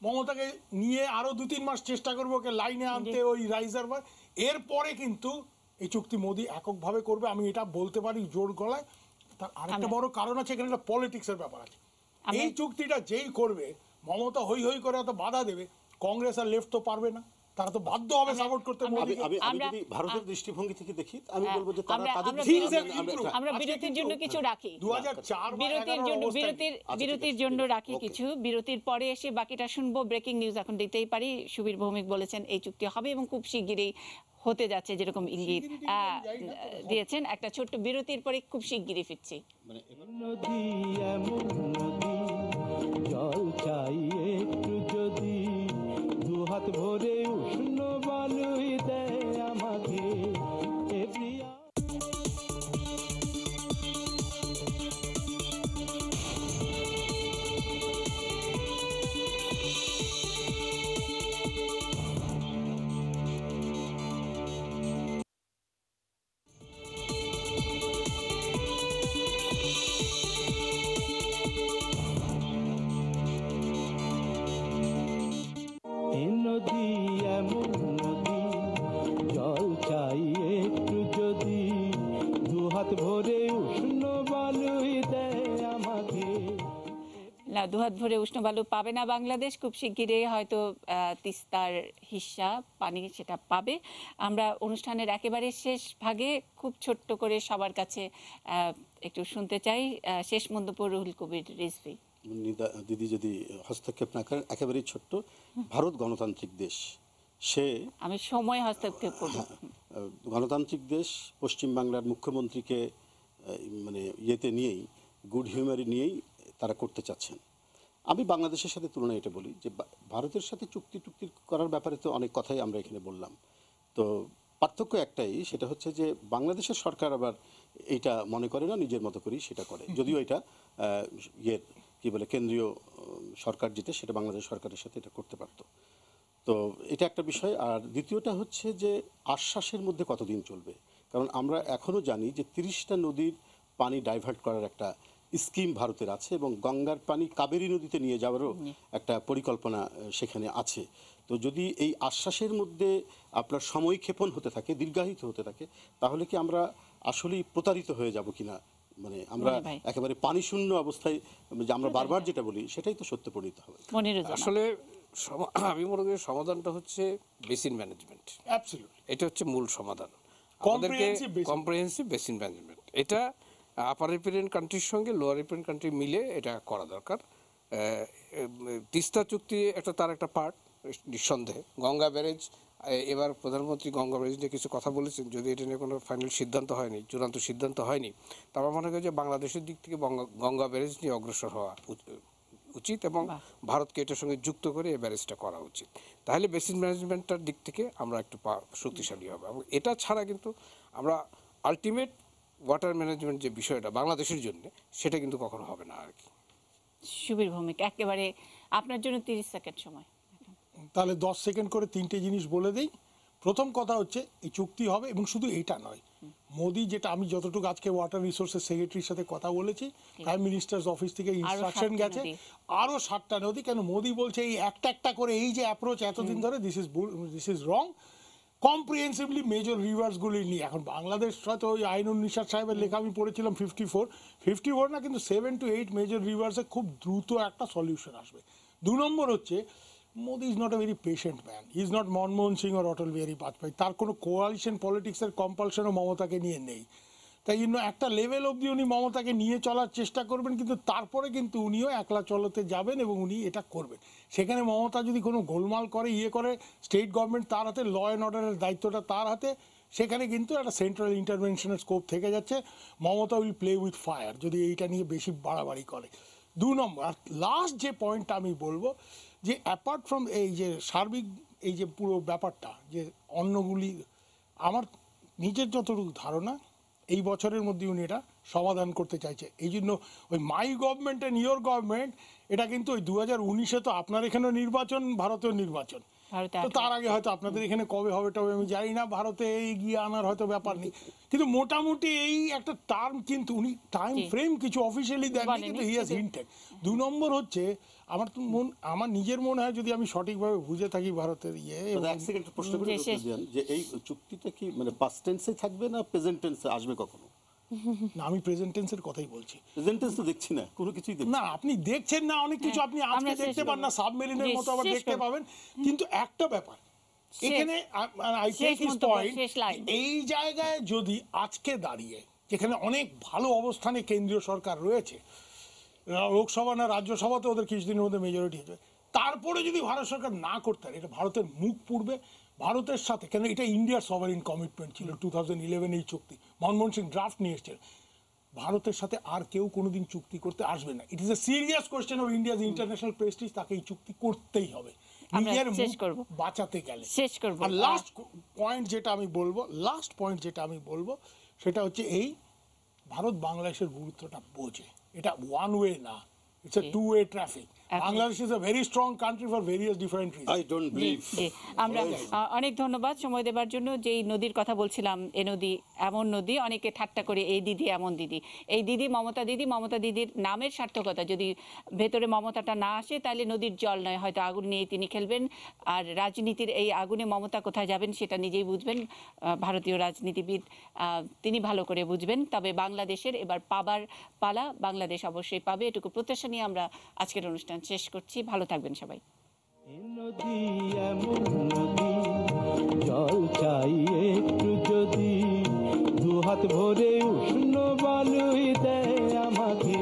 [SPEAKER 5] মমতাকে নিয়ে আরো 2-3 মাস চেষ্টা করবো ওকে লাইনে আনতে, ওই রাইজার বা, এরপরে কিন্তু এই চুক্তি মোদি এককভাবে করবে, আমি এটা বলতে পারি জোর গলায়। তার আরেকটা বড় কারণ আছে, এখানে একটা পলিটিক্সের ব্যাপার আছে। এই চুক্তিটা যেই করবে, মমতা হই হই করে এত বাধা দেবে, কংগ্রেস আর লেফট তো পারবে না। তারা তো বাধ্য হবে সাপোর্ট করতে মোদিকে।
[SPEAKER 4] আমি যদি ভারতের দৃষ্টিভঙ্গি থেকে দেখি, আমি বলবো যে তারা তাদের
[SPEAKER 2] আমরা বিরতির জন্য কিছু রাখি,
[SPEAKER 5] 2004
[SPEAKER 2] বিরতির জন্য রাখি কিছু, বিরতির পরে এসে বাকিটা শুনবো। ব্রেকিং নিউজ এখন দিতেই পারি। সুবীর ভৌমিক বলেছেন এই চুক্তি হবে এবং খুব শিগগিরই হতে যাচ্ছে, যেরকম ইঙ্গিত দিয়েছেন। একটা ছোট্ট বিরতির পরে খুব শিগগিরই ফিরছি।
[SPEAKER 1] নদী এমন নদী, জল চাই একটু যদি, দুহাত ভরে উষ্ণ বালুই দেয় আমাকে এ প্রিয়া। এ নদী এমন নদী, জল চাই একটু যদি, দুহাত ভরে উষ্ণ বালুই দেয় আমাকে।
[SPEAKER 2] না, দুহাত ভরে উষ্ণ বালু পাবে না বাংলাদেশ। খুব শিগগিরই হয়তো তিস্তার হিস্সা পানি সেটা পাবে। আমরা অনুষ্ঠানের একেবারে শেষ ভাগে খুব ছোট্ট করে সবার কাছে একটু শুনতে চাই শেষ মন্তব্য রুহুল কবির রিজভী।
[SPEAKER 4] দিদি যদি হস্তক্ষেপ না করেন, একেবারেই ছোট্ট। ভারত গণতান্ত্রিক দেশ, সে
[SPEAKER 2] আমি সময় হস্তক্ষেপ করব।
[SPEAKER 4] গণতান্ত্রিক দেশ, পশ্চিমবাংলার মুখ্যমন্ত্রীকে মানে ইয়েতে নিয়েই, গুড হিউমারে নিয়েই তারা করতে চাচ্ছেন। আমি বাংলাদেশের সাথে তুলনায় এটা বলি যে ভারতের সাথে চুক্তি করার ব্যাপারে তো অনেক কথাই আমরা এখানে বললাম। তো পার্থক্য একটাই, সেটা হচ্ছে যে বাংলাদেশের সরকার আবার এইটা মনে করে না, নিজের মতো করেই সেটা করে। যদিও এটা কি বলে কেন্দ্রীয় সরকার যেটা, সেটা বাংলাদেশ সরকারের সাথে এটা করতে পারত। তো এটা একটা বিষয়। আর দ্বিতীয়টা হচ্ছে যে আশ্বাসের মধ্যে কতদিন চলবে, কারণ আমরা এখনও জানি যে 30টা নদীর পানি ডাইভার্ট করার একটা স্কিম ভারতের আছে এবং গঙ্গার পানি কাবেরী নদীতে নিয়ে যাওয়ারও একটা পরিকল্পনা সেখানে আছে। তো যদি এই আশ্বাসের মধ্যে আপনার সময়ক্ষেপণ হতে থাকে, দীর্ঘায়িত হতে থাকে, তাহলে কি আমরা আসলেই প্রতারিত হয়ে যাব কিনা, মানে আমরা একেবারে পানি শূন্য অবস্থায়, যে আমরা বারবার যেটা বলি সেটাই তো সত্য পরিণত হবে।
[SPEAKER 6] আসলে আমি মনে করি সমাধানটা হচ্ছে বেসিন ম্যানেজমেন্ট।
[SPEAKER 5] অ্যাবসলিউটলি,
[SPEAKER 6] এটা হচ্ছে মূল সমাধান। আমাদেরকে কম্প্রিহেন্সিভ বেসিন ম্যানেজমেন্ট, এটা আপার রিপেরিয়ান কান্ট্রির সঙ্গে লোয়ার রিপেরিয়ান কান্ট্রি মিলে এটা করা দরকার। তিস্তা চুক্তি তার একটা পার্ট, নিঃসন্দেহে। গঙ্গা ব্যারেজ, এবার প্রধানমন্ত্রী গঙ্গা ব্যারেজ নিয়ে কিছু কথা বলেছেন, যদি এটা নিয়ে কোনো ফাইনাল সিদ্ধান্ত হয়নি, চূড়ান্ত সিদ্ধান্ত হয়নি, তারপর মনে করি যে বাংলাদেশের দিক থেকে গঙ্গা ব্যারেজ নিয়ে অগ্রসর হওয়া উচিত এবং ভারতকে এটার সঙ্গে যুক্ত করে এই ব্যারেজটা করা উচিত। তাহলে বেসিন ম্যানেজমেন্টটার দিক থেকে আমরা একটু শক্তিশালী হবে। এবং এটা ছাড়া কিন্তু আমরা আলটিমেট ওয়াটার ম্যানেজমেন্ট যে বিষয়টা বাংলাদেশের জন্য, সেটা কিন্তু কখনো হবে না আর কি।
[SPEAKER 2] সুবীর ভৌমিক, একেবারে আপনার জন্য 30 সেকেন্ড সময়।
[SPEAKER 5] তাহলে 10 সেকেন্ড করে 3টে জিনিস বলে দেই। প্রথম কথা হচ্ছে এই চুক্তি হবে, এবং শুধু এইটা নয়, মোদি যেটা, আমি যতটুকু আজকে ওয়াটার রিসোর্সেস সেক্রেটারির সাথে কথা বলেছি, প্রাইম মিনিস্টার্স অফিস থেকে ইনস্ট্রাকশন গেছে আরও 7টা নদী। কেন মোদি বলছে এই একটা করে এই যে অ্যাপ্রোচ এতদিন ধরে, this is wrong. Comprehensively major রিভার্সগুলি নিয়ে, এখন বাংলাদেশ হয়তো ওই আইনুন নিশাত সাহেবের লেখা আমি পড়েছিলাম 54 না, কিন্তু 7 to 8 মেজর রিভার্সে খুব দ্রুত একটা সলিউশন আসবে। 2 নম্বর হচ্ছে, Modi is not a very patient man, he is not Manmohan Singh আর অটল বিহারী বাজপেয়ী। তার কোনো কোয়ালিশন পলিটিক্সের কম্পালশনও মমতাকে নিয়ে নেই। তাই জন্য একটা লেভেল অবধি উনি মমতাকে নিয়ে চলার চেষ্টা করবেন, কিন্তু তারপরে কিন্তু উনিও একলা চলতে যাবেন এবং উনি এটা করবেন। সেখানে মমতা যদি কোনো গোলমাল করে, করে, স্টেট গভর্নমেন্ট তার হাতে, ল অ্যান্ড অর্ডারের দায়িত্বটা তার হাতে, সেখানে কিন্তু একটা সেন্ট্রাল ইন্টারভেনশনের স্কোপ থেকে যাচ্ছে। Mamata will play with fire যদি এইটা নিয়ে বেশি বাড়াবাড়ি করে। 2 নম্বর আর লাস্ট যে পয়েন্টটা আমি বলবো, যে অ্যাপার্ট ফ্রম এই যে সার্বিক এই যে পুরো ব্যাপারটা, যে অন্যগুলি, আমার নিজের যতটুকু ধারণা এই বছরের মধ্যে উনি এটা সমাধান করতে চাইছে। এই জন্য ওই মাই গভর্নমেন্ট অ্যান্ড ইয়োর গভর্নমেন্ট, এটা কিন্তু ওই 2019-এ তো আপনার এখানেও নির্বাচন, ভারতেও নির্বাচন, তো তার আগে হয়তো আপনাদের এখানে কবে হবে তবে আমি জানি না, ভারতে এগিয়ে আনার হয়তো ব্যাপার নেই, কিন্তু মোটামুটি এই একটা টার্ম কিন্তু উনি টাইম ফ্রেম কিছু অফিসিয়ালি দেননি, কিন্তু হি হ্যাজ হিন্টেড। 2 নম্বর হচ্ছে, আমার নিজের মনে হয়, যদি আমি সঠিকভাবে বুঝে থাকি ভারতের
[SPEAKER 4] এক সেকেন্ড প্রশ্ন করে যে এই চুক্তিটা কি মানে পাস্ট টেন্সে থাকবে না প্রেজেন্ট টেন্সে আসবে কখনো?
[SPEAKER 5] না, আমি প্রেজেন্ট টেন্সের কথাই বলছি।
[SPEAKER 4] প্রেজেন্ট টেন্স তো দেখছি না, কোনো কিছুই দেখছি
[SPEAKER 5] না। আপনি দেখছেন না অনেক কিছু, আপনি আজকে দেখতে পান না, সাবমেরিনের মতো আবার দেখতে পাবেন। কিন্তু একটা ব্যাপার, এখানে আই টেক হিজ
[SPEAKER 2] মন্তব্য,
[SPEAKER 5] পয়েন্ট,
[SPEAKER 2] শেষ লাইন।
[SPEAKER 5] এই জায়গায় যদি আজকে দাঁড়িয়ে যেখানে অনেক ভালো অবস্থানে কেন্দ্রীয় সরকার রয়েছে, লোকসভা না রাজ্যসভাতে ওদের কিছুদিনের মধ্যে মেজরিটি হয়েছে, তারপরে যদি ভারত সরকার না করতে পারে, এটা ভারতের মুখ পুড়বে। ভারতের সাথে, কেন এটা ইন্ডিয়ার সভারিন কমিটমেন্ট ছিল 2011 এই চুক্তি, মনমোহন সিং ড্রাফট নিয়ে এসেছিল, ভারতের সাথে আর কেউ কোনোদিন চুক্তি করতে আসবে না। It is a serious question of India's international Prestige, তাকে এই চুক্তি করতেই হবে নিজের মুখ বাঁচাতে গেলে।
[SPEAKER 2] শেষ করব।
[SPEAKER 5] আর লাস্ট পয়েন্ট যেটা আমি বলবো সেটা হচ্ছে এই ভারত বাংলাদেশের গুরুত্বটা বোঝে, এটা ওয়ান ওয়ে না, it's a two way traffic. Bangladesh is a very strong country for various different reasons.
[SPEAKER 4] I don't believe.
[SPEAKER 2] আমরা অনেক ধন্যবাদ সময় দেবার জন্য। যেই নদীর কথা বলছিলাম, এ নদী এমন নদী, অনেকে ঠাট্টা করে এই দিদি এমন দিদি, এই দিদি মমতা দিদির নামের সার্থকতা, যদি ভেতরে মমতাটা না আসে তাহলে নদীর জল নয়, হয়তো আগুন নিয়ে তিনি খেলবেন। আর রাজনীতির এই আগুনে মমতা কোথায় যাবেন সেটা নিজেই বুঝবেন ভারতীয় রাজনীতিবিদ, তিনি ভালো করে বুঝবেন। তবে বাংলাদেশের এবার পাবার পালা, বাংলাদেশ অবশ্যই পাবে, এটুকু প্রত্যাশা নিয়ে আমরা আজকের অনুষ্ঠান শেষ করছি। ভালো থাকবেন সবাই।
[SPEAKER 1] নদী এমন নদী, জল চাই একটু যদি, দুহাত ভরে উষ্ণ বালুই দেয় আমাকে।